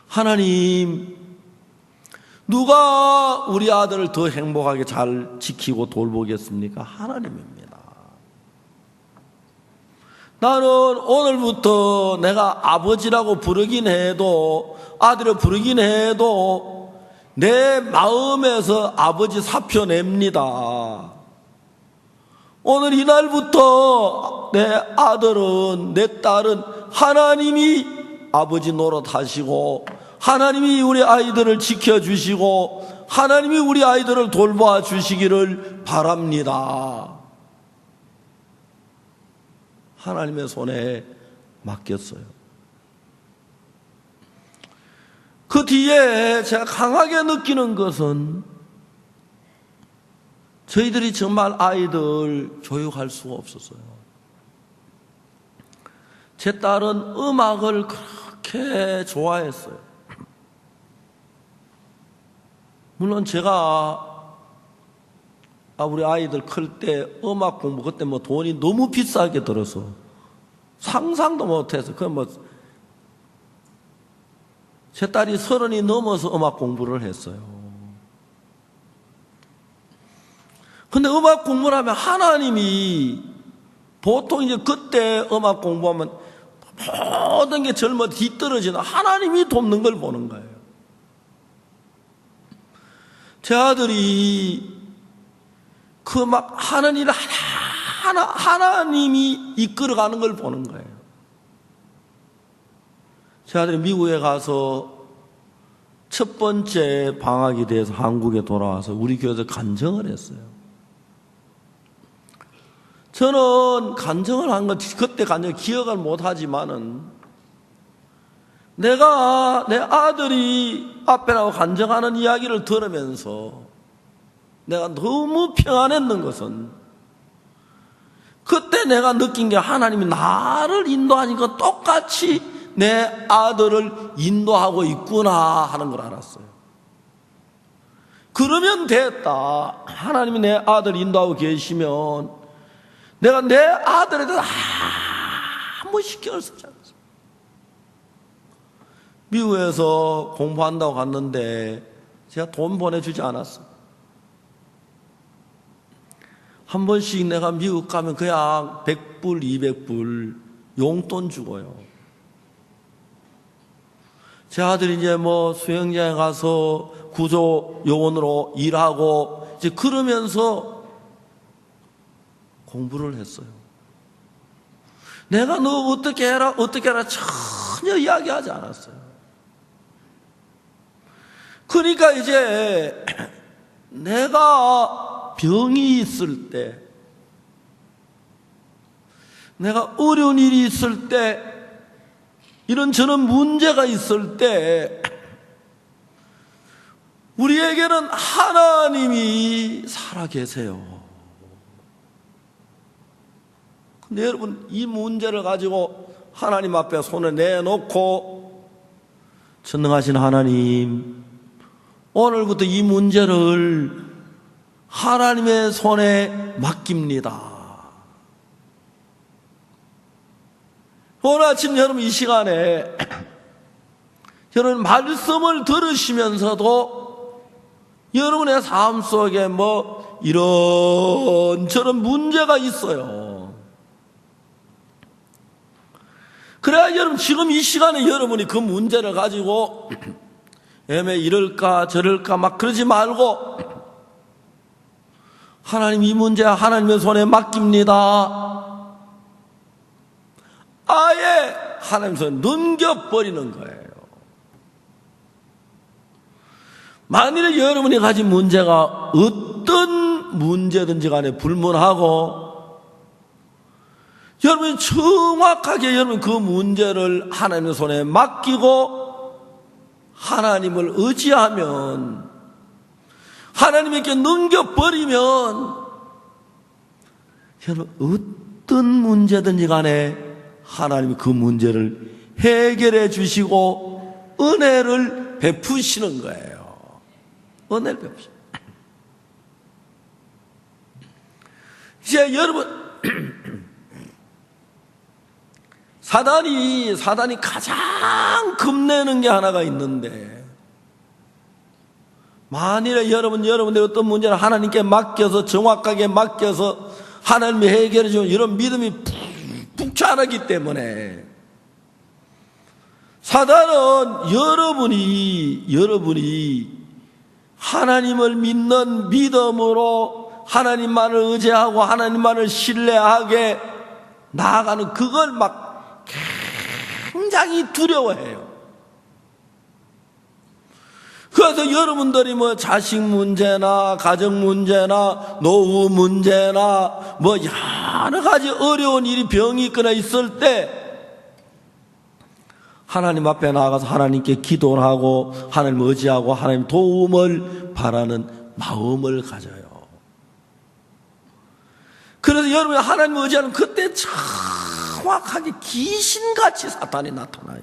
하나님, 누가 우리 아들을 더 행복하게 잘 지키고 돌보겠습니까? 하나님입니다. 나는 오늘부터 내가 아버지라고 부르긴 해도, 아들을 부르긴 해도 내 마음에서 아버지 사표 냅니다. 오늘 이날부터 내 아들은, 내 딸은 하나님이 아버지 노릇하시고, 하나님이 우리 아이들을 지켜주시고, 하나님이 우리 아이들을 돌봐 주시기를 바랍니다. 하나님의 손에 맡겼어요. 그 뒤에 제가 강하게 느끼는 것은, 저희들이 정말 아이들 교육할 수가 없었어요. 제 딸은 음악을 그렇게 좋아했어요. 물론 제가 우리 아이들 클 때 음악 공부, 그때 뭐 돈이 너무 비싸게 들어서 상상도 못해서, 제 딸이 30이 넘어서 음악 공부를 했어요. 근데 음악 공부를 하면 하나님이, 보통 이제 그때 음악 공부하면 모든 게 젊어 뒤떨어지는 하나님이 돕는 걸 보는 거예요. 제 아들이 그 막 하는 일 하나하나 하나님이 이끌어가는 걸 보는 거예요. 제 아들이 미국에 가서 첫 번째 방학이 돼서 한국에 돌아와서 우리 교회에서 간증을 했어요. 저는 간증을 한 건 그때 간증 기억을 못하지만은, 내가 내 아들이 앞에 나와 간증하는 이야기를 들으면서 내가 너무 평안했는 것은, 그때 내가 느낀 게 하나님이 나를 인도하니까 똑같이 내 아들을 인도하고 있구나 하는 걸 알았어요. 그러면 됐다. 하나님이 내 아들을 인도하고 계시면 내가 내 아들에 대해서 아무 신경을 쓰지 않았어요. 미국에서 공부한다고 갔는데 제가 돈 보내주지 않았어요. 한 번씩 내가 미국 가면 그냥 100불, 200불 용돈 주고요. 제 아들이 이제 뭐 수영장에 가서 구조 요원으로 일하고 이제 그러면서 공부를 했어요. 내가 너 어떻게 해라 전혀 이야기하지 않았어요. 그러니까 이제 내가 병이 있을 때, 내가 어려운 일이 있을 때, 이런 저런 문제가 있을 때, 우리에게는 하나님이 살아계세요. 근데 여러분, 이 문제를 가지고 하나님 앞에 손을 내놓고, 전능하신 하나님, 오늘부터 이 문제를 하나님의 손에 맡깁니다. 오늘 아침 여러분 이 시간에 여러분 말씀을 들으시면서도 여러분의 삶 속에 뭐 이런저런 문제가 있어요. 그래야 여러분 지금 이 시간에 여러분이 그 문제를 가지고 애매 이럴까 저럴까 막 그러지 말고, 하나님 이 문제 하나님의 손에 맡깁니다. 아예 하나님 손에 넘겨버리는 거예요. 만일에 여러분이 가진 문제가 어떤 문제든지 간에 불문하고 여러분이 정확하게 여러분 그 문제를 하나님의 손에 맡기고 하나님을 의지하면, 하나님에게 넘겨버리면 여러분 어떤 문제든지 간에 하나님이 그 문제를 해결해 주시고 은혜를 베푸시는 거예요. 은혜를 베푸시는 거예요. 이제 여러분 사단이 가장 겁내는 게 하나가 있는데, 만일에 여러분들의 어떤 문제를 하나님께 맡겨서 정확하게 맡겨서 하나님이 해결해 주면 이런 믿음이 푹 자라기 때문에 사단은 여러분이 하나님을 믿는 믿음으로 하나님만을 의지하고 하나님만을 신뢰하게 나아가는 그걸 막 굉장히 두려워해요. 그래서 여러분들이 뭐 자식 문제나 가정 문제나 노후 문제나 뭐 여러 가지 어려운 일이 병이 있거나 있을 때 하나님 앞에 나아가서 하나님께 기도를 하고 하나님 의지하고 하나님 도움을 바라는 마음을 가져요. 그래서 여러분이 하나님 의지하는 그때 정확하게 귀신같이 사탄이 나타나요.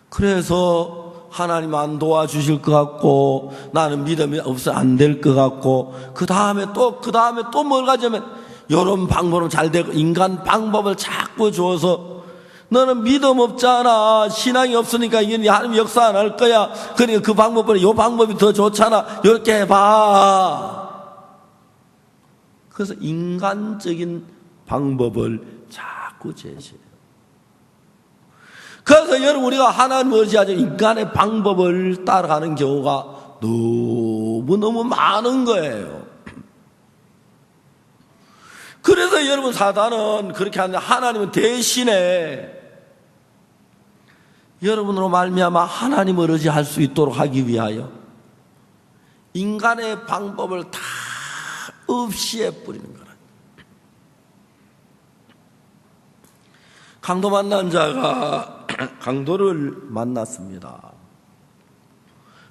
그래서 하나님 안 도와주실 것 같고 나는 믿음이 없어 안 될 것 같고 그 다음에 또 뭘 가져면 이런 방법은 잘 되고 인간 방법을 자꾸 줘서 너는 믿음 없잖아, 신앙이 없으니까 이게 하나님 역사 안 할 거야, 그러니까 그 방법보다 이 방법이 더 좋잖아, 이렇게 해봐. 그래서 인간적인 방법을 자꾸 제시해요. 그래서 여러분 우리가 하나님을 의지하지 인간의 방법을 따라가는 경우가 너무너무 많은 거예요. 그래서 여러분 사단은 그렇게 하는데, 하나님은 대신에 여러분으로 말미암아 하나님을 의지할 수 있도록 하기 위하여 인간의 방법을 다 없이 해버리는 거라. 강도 만난 자가 강도를 만났습니다.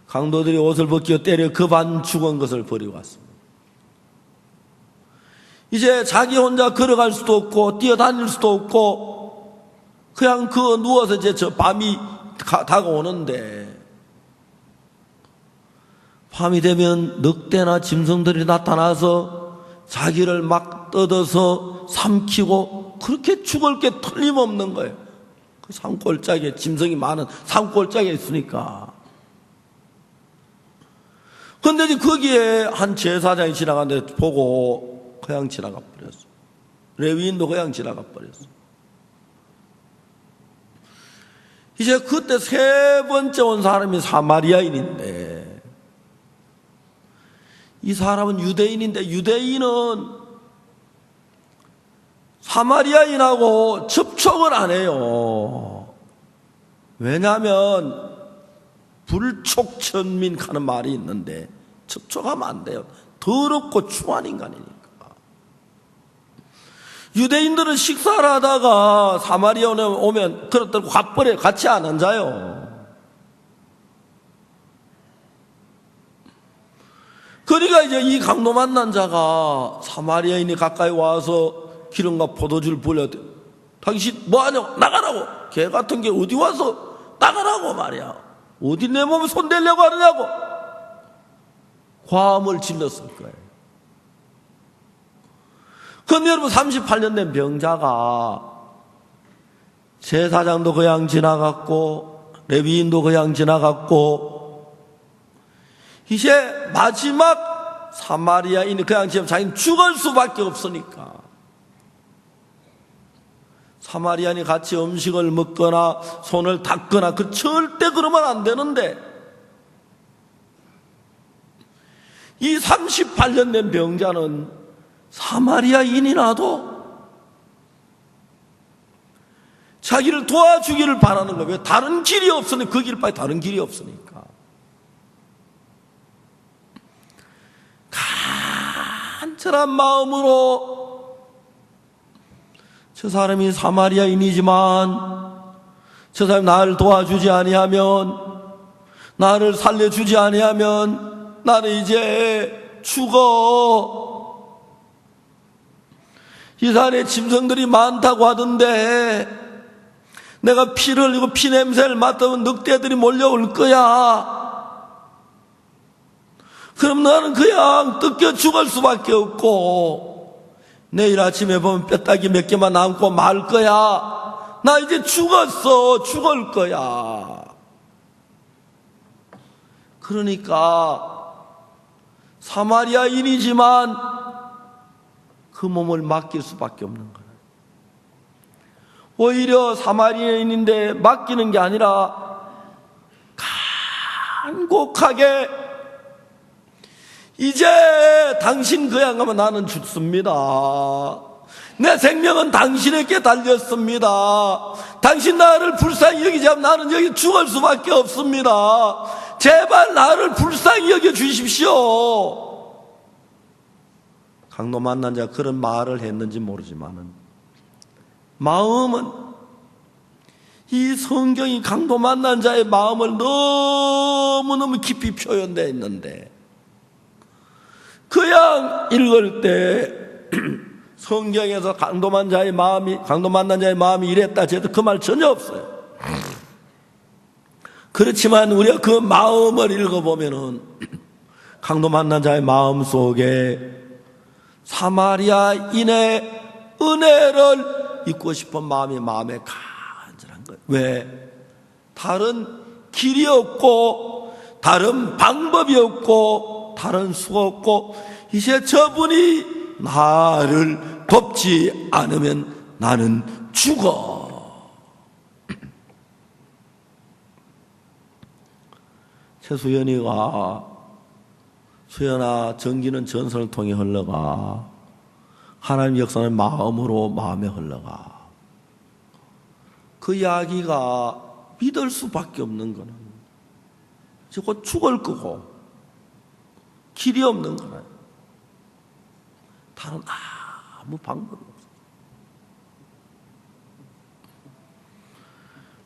강도들이 옷을 벗겨 때려 급한 죽은 것을 버리고 왔습니다. 이제 자기 혼자 걸어갈 수도 없고 뛰어다닐 수도 없고 그냥 누워서 이제 저 밤이 다가오는데, 밤이 되면 늑대나 짐승들이 나타나서 자기를 막 뜯어서 삼키고 그렇게 죽을 게 틀림없는 거예요. 그 산골짜기에 짐승이 많은 산골짜기에 있으니까. 근데 이제 거기에 한 제사장이 지나가는데 보고 그냥 지나가 버렸어. 레위인도 그냥 지나가 버렸어. 이제 그때 세 번째 온 사람이 사마리아인인데, 이 사람은 유대인인데 유대인은 사마리아인하고 접촉을 안 해요. 왜냐하면 불촉천민 하는 말이 있는데 접촉하면 안 돼요. 더럽고 추한 인간이니까. 유대인들은 식사를 하다가 사마리아인에 오면 그렇다고 갓벌에 같이 안 앉아요. 그러니까 이제 이 강도 만난 자가 사마리아인이 가까이 와서 기름과 포도주를 불려, 당신 뭐하냐고, 나가라고, 개 같은 게 어디 와서 나가라고 말이야, 어디 내 몸에 손대려고 하느냐고 과음을 질렀을 거예요. 그런데 여러분 38년 된 병자가 제사장도 그냥 지나갔고 레위인도 그냥 지나갔고 이제 마지막 사마리아인이 그냥 지금 자기는 죽을 수밖에 없으니까 사마리아인이 같이 음식을 먹거나 손을 닦거나 절대 그러면 안 되는데, 이 38년 된 병자는 사마리아인이라도 자기를 도와주기를 바라는 거예요. 왜? 다른 길이 없으니, 그 길 밖에 다른 길이 없으니까. 간절한 마음으로 저 사람이 사마리아인이지만 저 사람이 나를 도와주지 아니하면, 나를 살려주지 아니하면 나는 이제 죽어. 이 산에 짐승들이 많다고 하던데 내가 피를 흘리고 피 냄새를 맡으면 늑대들이 몰려올 거야. 그럼 나는 그냥 뜯겨 죽을 수밖에 없고 내일 아침에 보면 뼈다귀 몇 개만 남고 말 거야. 나 이제 죽었어. 죽을 거야. 그러니까 사마리아인이지만 그 몸을 맡길 수밖에 없는 거예요. 오히려 사마리아인인데 맡기는 게 아니라 간곡하게 이제 당신 그냥 가면 나는 죽습니다. 내 생명은 당신에게 달렸습니다. 당신 나를 불쌍히 여기지 않으면 나는 여기 죽을 수밖에 없습니다. 제발 나를 불쌍히 여겨 주십시오. 강도 만난 자가 그런 말을 했는지 모르지만은 마음은, 이 성경이 강도 만난 자의 마음을 너무너무 깊이 표현되어 있는데 그냥 읽을 때 성경에서 강도 만난 자의 마음이 이랬다 해도 그 말 전혀 없어요. 그렇지만 우리가 그 마음을 읽어보면은 강도 만난 자의 마음 속에 사마리아인의 은혜를 잊고 싶은 마음이 마음에 간절한 거예요. 왜? 다른 길이 없고 다른 방법이 없고 다른 수가 없고 이제 저분이 나를 돕지 않으면 나는 죽어. 최수연이가 수연아 전기는 전선을 통해 흘러가, 하나님 역사는 마음으로 마음에 흘러가. 그 이야기가 믿을 수밖에 없는 거는 곧 죽을 거고 길이 없는 거는 다른 아무 방법이 없어요.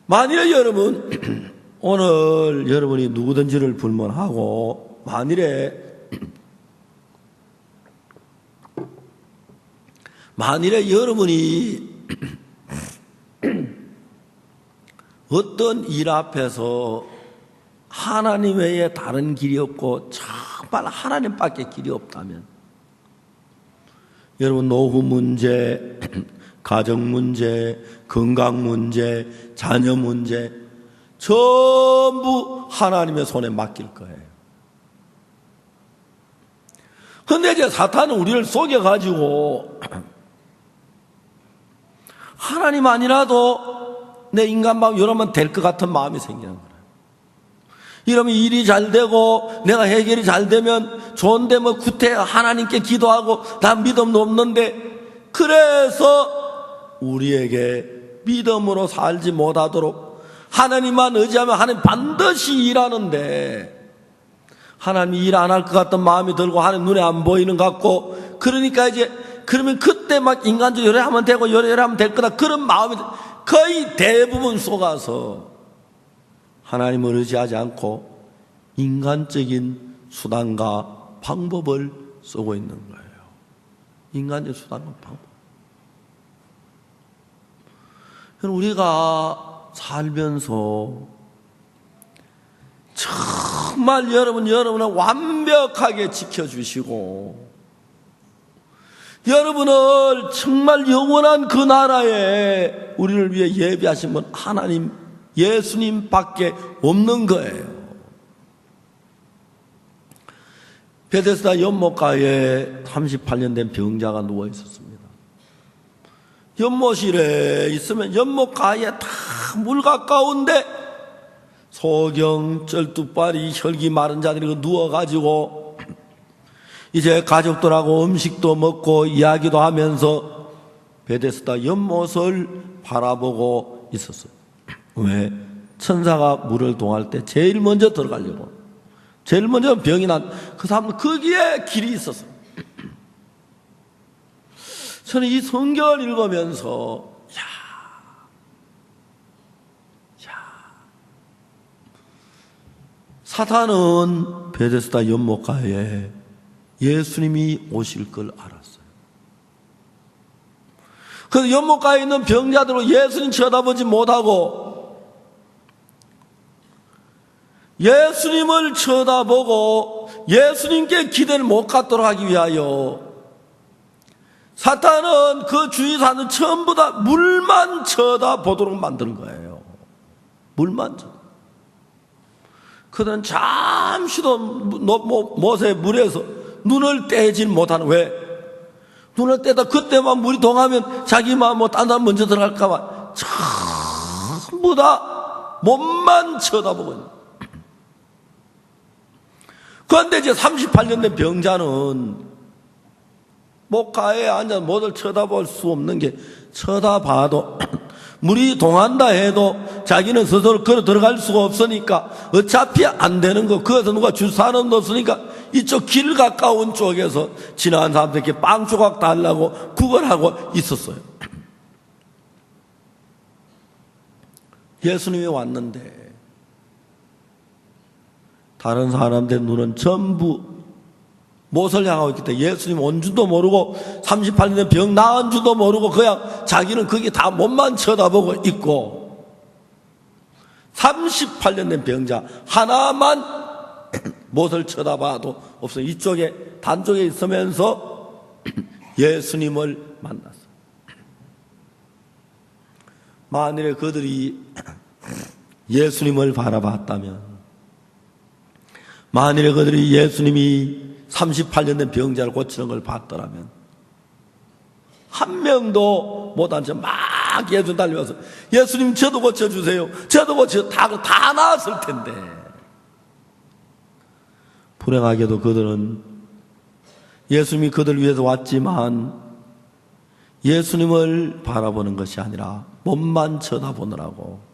만일에 여러분 오늘 여러분이 누구든지를 불문하고 만일에 여러분이 어떤 일 앞에서 하나님 외에 다른 길이 없고 정말 하나님밖에 길이 없다면, 여러분 노후 문제, 가정 문제, 건강 문제, 자녀 문제 전부 하나님의 손에 맡길 거예요. 그런데 이제 사탄은 우리를 속여가지고 하나님 아니라도 내 인간 마음 이러면 될 것 같은 마음이 생기는 거예요. 이러면 일이 잘 되고 내가 해결이 잘 되면 좋은데 뭐 구태 하나님께 기도하고 난 믿음도 없는데, 그래서 우리에게 믿음으로 살지 못하도록 하나님만 의지하면 하나님 반드시 일하는데, 하나님이 일 안 할 것 같은 마음이 들고 하나님 눈에 안 보이는 것 같고, 그러니까 이제 그러면 그때 막 인간적으로 요래하면 되고 요래하면 될 거다 그런 마음이 거의 대부분 속아서 하나님을 의지하지 않고 인간적인 수단과 방법을 쓰고 있는 거예요. 인간적인 수단과 방법. 우리가 살면서 정말 여러분을 완벽하게 지켜주시고 여러분을 정말 영원한 그 나라에 우리를 위해 예비하신 분 하나님 예수님밖에 없는 거예요. 베데스다 연못가에 38년 된 병자가 누워 있었습니다. 연못실에 있으면 연못가에 다 물 가까운데 소경, 쩔뚝발이, 혈기 마른 자들이 누워가지고 이제 가족들하고 음식도 먹고 이야기도 하면서 베데스다 연못을 바라보고 있었어요. 왜? 천사가 물을 동할 때 제일 먼저 들어가려고, 제일 먼저 병이 난 그 사람은 거기에 길이 있었어요. 저는 이 성경을 읽으면서 사탄은 베데스다 연못가에 예수님이 오실 걸 알았어요. 그래서 연못가에 있는 병자들을 예수님 쳐다보지 못하고 예수님을 쳐다보고 예수님께 기대를 못 갖도록 하기 위하여 사탄은 그 주위 사는 전부 다 물만 쳐다보도록 만드는 거예요. 물만 쳐다보도록. 그들은 잠시도 못의 물에서 눈을 떼질 못하는. 왜? 눈을 떼다 그때만 물이 동하면 자기만 딴 사람 먼저 들어갈까봐 전부 다 몸만 쳐다보고 있는. 그런데 이제 38년 된 병자는 목가에 앉아서 뭐를 쳐다볼 수 없는 게, 쳐다봐도 물이 동한다 해도 자기는 스스로 걸어 들어갈 수가 없으니까 어차피 안 되는 거. 그래서 누가 줄 사람도 없으니까 이쪽 길 가까운 쪽에서 지나간 사람들에게 빵 조각 달라고 구걸하고 있었어요. 예수님이 왔는데 다른 사람들 눈은 전부 못을 향하고 있기 때문에 예수님 온 줄도 모르고 38년 병 나은 줄도 모르고 그냥 자기는 거기 다 몸만 쳐다보고 있고, 38년 된 병자 하나만 못을 쳐다봐도 없어요. 이쪽에 단쪽에 있으면서 예수님을 만났어요. 만일에 그들이 예수님을 바라봤다면, 만일에 그들이 예수님이 38년 된 병자를 고치는 걸 봤더라면 한 명도 못한 채 막 예수님 달려와서 예수님 저도 고쳐주세요, 저도 고쳐, 다 나았을 텐데. 불행하게도 그들은 예수님이 그들 위해서 왔지만 예수님을 바라보는 것이 아니라 몸만 쳐다보느라고,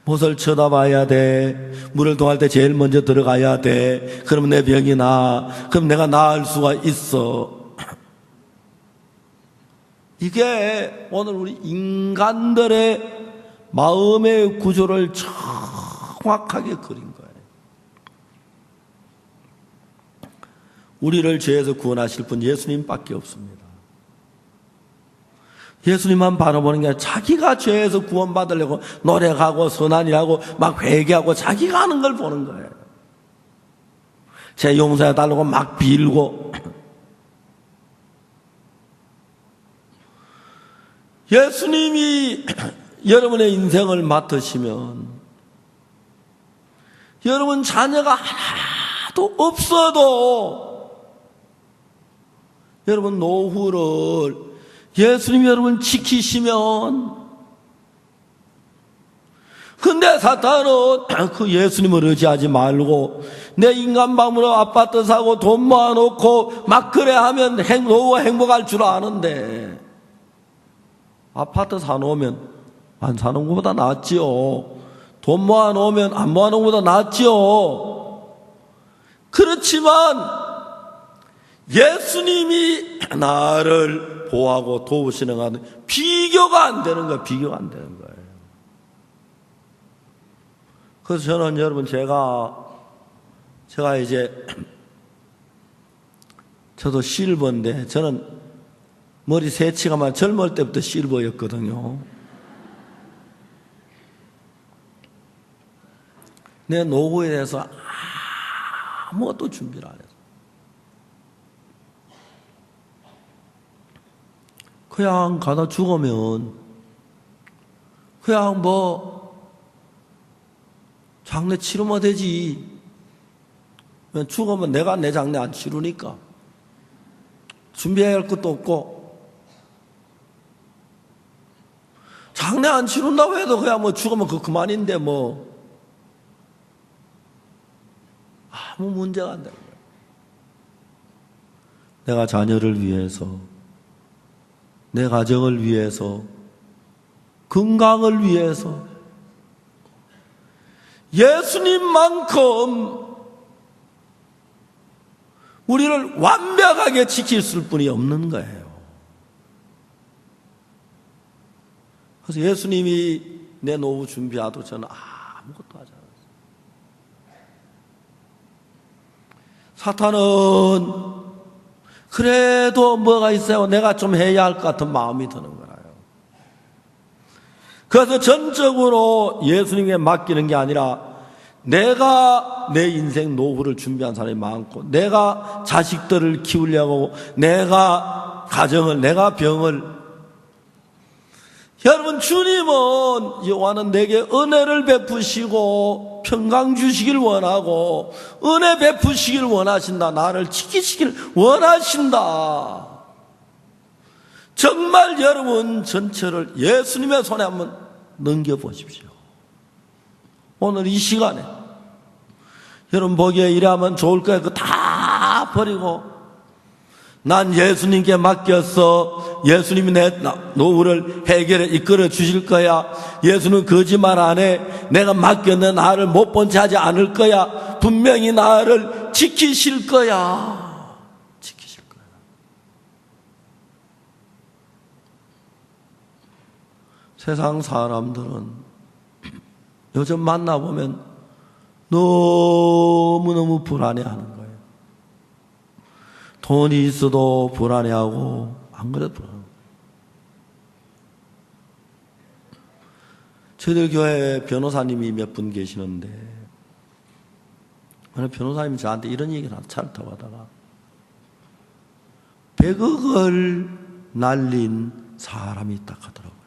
못을 쳐다봐야 돼, 물을 동할 때 제일 먼저 들어가야 돼, 그러면 내 병이 나아, 그럼 내가 나을 수가 있어. 이게 오늘 우리 인간들의 마음의 구조를 정확하게 그린 거예요. 우리를 죄에서 구원하실 분 예수님밖에 없습니다. 예수님만 바라보는 게 아니라 자기가 죄에서 구원받으려고 노력하고 선한이라고 막 회개하고 자기가 하는 걸 보는 거예요. 죄 용서해달라고 막 빌고. 예수님이 여러분의 인생을 맡으시면 여러분 자녀가 하나도 없어도 여러분 노후를 예수님이 여러분 지키시면, 근데 사탄은 그 예수님을 의지하지 말고 내 인간 방으로 아파트 사고 돈 모아놓고 막 그래 하면 노후 행복할 줄 아는데, 아파트 사놓으면 안 사놓은 것보다 낫지요. 돈 모아놓으면 안 모아놓은 것보다 낫지요. 그렇지만 예수님이 나를 보호하고 도우시는 것은 비교가 안 되는 거예요. 비교가 안 되는 거예요. 그래서 저는 여러분 제가 이제 저도 실버인데, 저는 머리 새치가만 젊을 때부터 실버였거든요. 내 노후에 대해서 아무것도 준비를 안 했어요. 그냥 가다 죽으면 그냥 장례 치르면 되지. 죽으면 내가 내 장례 안 치르니까 준비해야 할 것도 없고, 장례 안 치른다고 해도 그냥 죽으면 그만인데 아무 문제가 안 되는 거예요. 내가 자녀를 위해서, 내 가정을 위해서, 건강을 위해서 예수님만큼 우리를 완벽하게 지킬 분이 없는 거예요. 그래서 예수님이 내 노후 준비하도 저는 아무것도 하지 않았어요. 사탄은 그래도 뭐가 있어요. 내가 좀 해야 할 것 같은 마음이 드는 거예요. 그래서 전적으로 예수님께 맡기는 게 아니라 내가 내 인생 노후를 준비한 사람이 많고, 내가 자식들을 키우려고, 내가 가정을, 내가 병을. 여러분, 주님은 여호와는 내게 은혜를 베푸시고 평강 주시길 원하고 은혜 베푸시길 원하신다. 나를 지키시길 원하신다. 정말 여러분 전체를 예수님의 손에 한번 넘겨보십시오. 오늘 이 시간에 여러분 보기에 이래하면 좋을 거예요. 그거 다 버리고 난 예수님께 맡겼어. 예수님이 내 노후를 해결해 이끌어 주실 거야. 예수는 거짓말 안 해. 내가 맡겼는 나를 못 본 채 하지 않을 거야. 분명히 나를 지키실 거야. 세상 사람들은 요즘 만나보면 너무너무 불안해하는 거예요. 돈이 있어도 불안해하고 안 그래도 불안해요. 저희들 교회에 변호사님이 몇 분 계시는데 어느 변호사님이 저한테 이런 얘기를 하고 차를 타고 가다가 100억을 날린 사람이 있다 하더라고요.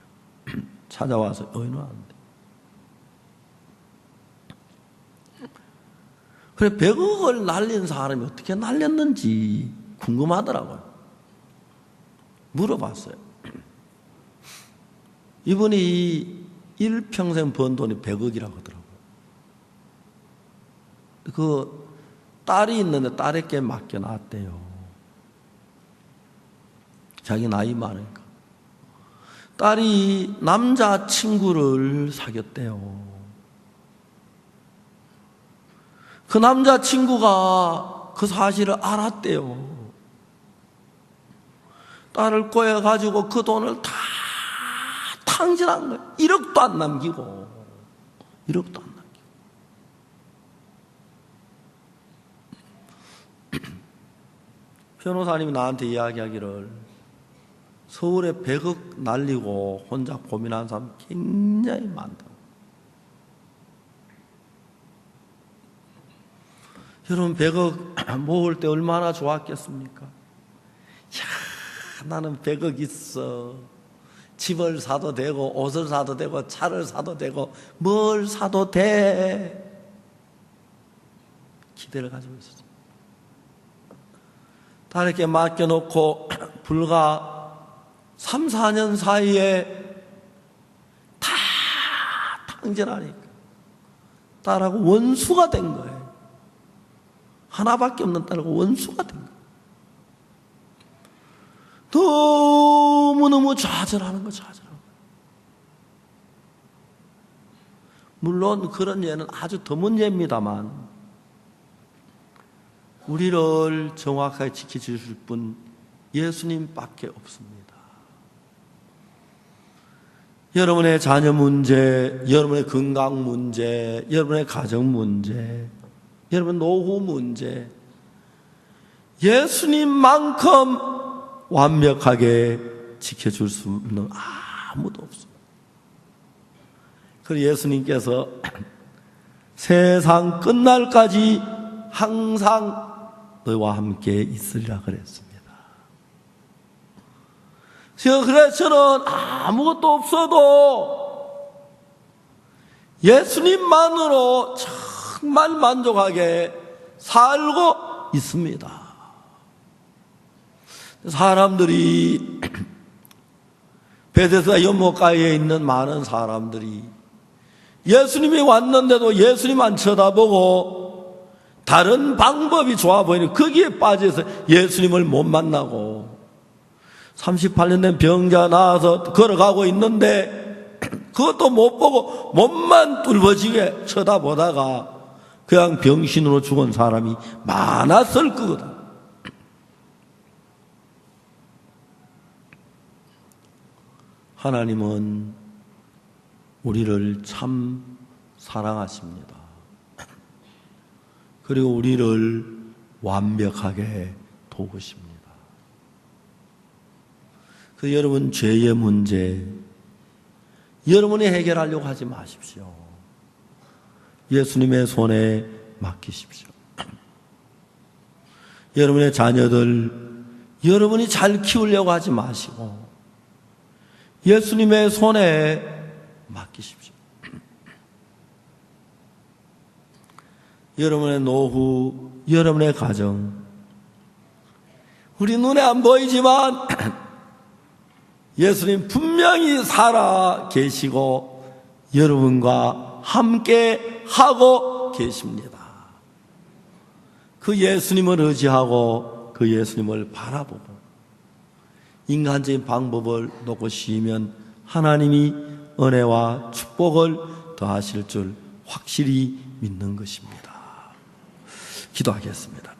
찾아와서 의논하는데. 그래, 100억을 날린 사람이 어떻게 날렸는지 궁금하더라고요. 물어봤어요. 이분이 일평생 번 돈이 100억이라고 하더라고요. 그 딸이 있는데 딸에게 맡겨놨대요. 자기 나이 많으니까. 딸이 남자친구를 사귀었대요. 그 남자친구가 그 사실을 알았대요. 딸을 꼬여가지고 그 돈을 다 탕진한 거예요. 1억도 안 남기고. 1억도 안 남기고. 변호사님이 나한테 이야기하기를 서울에 100억 날리고 혼자 고민하는 사람 굉장히 많다고. 여러분 100억 모을 때 얼마나 좋았겠습니까? 야, 나는 100억 있어. 집을 사도 되고 옷을 사도 되고 차를 사도 되고 뭘 사도 돼. 기대를 가지고 있었죠. 딸에게 맡겨놓고 불과 3, 4년 사이에 다 탕진하니까 딸하고 원수가 된 거예요. 하나밖에 없는 딸하고 원수가 된 거예요. 너무너무 좌절하는 거예요. 물론 그런 예는 아주 드문 예입니다만 우리를 정확하게 지켜주실 분 예수님밖에 없습니다. 여러분의 자녀 문제, 여러분의 건강 문제, 여러분의 가정 문제, 여러분 노후 문제, 예수님만큼 완벽하게 지켜줄 수 있는 아무도 없습니다. 그래서 예수님께서 세상 끝날까지 항상 너와 함께 있으리라 그랬습니다. 그래서 저는 아무것도 없어도 예수님만으로 정말 만족하게 살고 있습니다. 사람들이 베데스다 연못가에 있는 많은 사람들이 예수님이 왔는데도 예수님 안 쳐다보고 다른 방법이 좋아 보이는 거기에 빠져서 예수님을 못 만나고 38년 된 병자 나와서 걸어가고 있는데 그것도 못 보고 몸만 뚫어지게 쳐다보다가 그냥 병신으로 죽은 사람이 많았을 거거든. 하나님은 우리를 참 사랑하십니다. 그리고 우리를 완벽하게 도우십니다. 그 여러분 죄의 문제 여러분이 해결하려고 하지 마십시오. 예수님의 손에 맡기십시오. 여러분의 자녀들 여러분이 잘 키우려고 하지 마시고 예수님의 손에 맡기십시오. 여러분의 노후, 여러분의 가정, 우리 눈에 안 보이지만 예수님 분명히 살아 계시고 여러분과 함께 하고 계십니다. 그 예수님을 의지하고 그 예수님을 바라보고 인간적인 방법을 놓고 쉬면 하나님이 은혜와 축복을 더하실 줄 확실히 믿는 것입니다. 기도하겠습니다.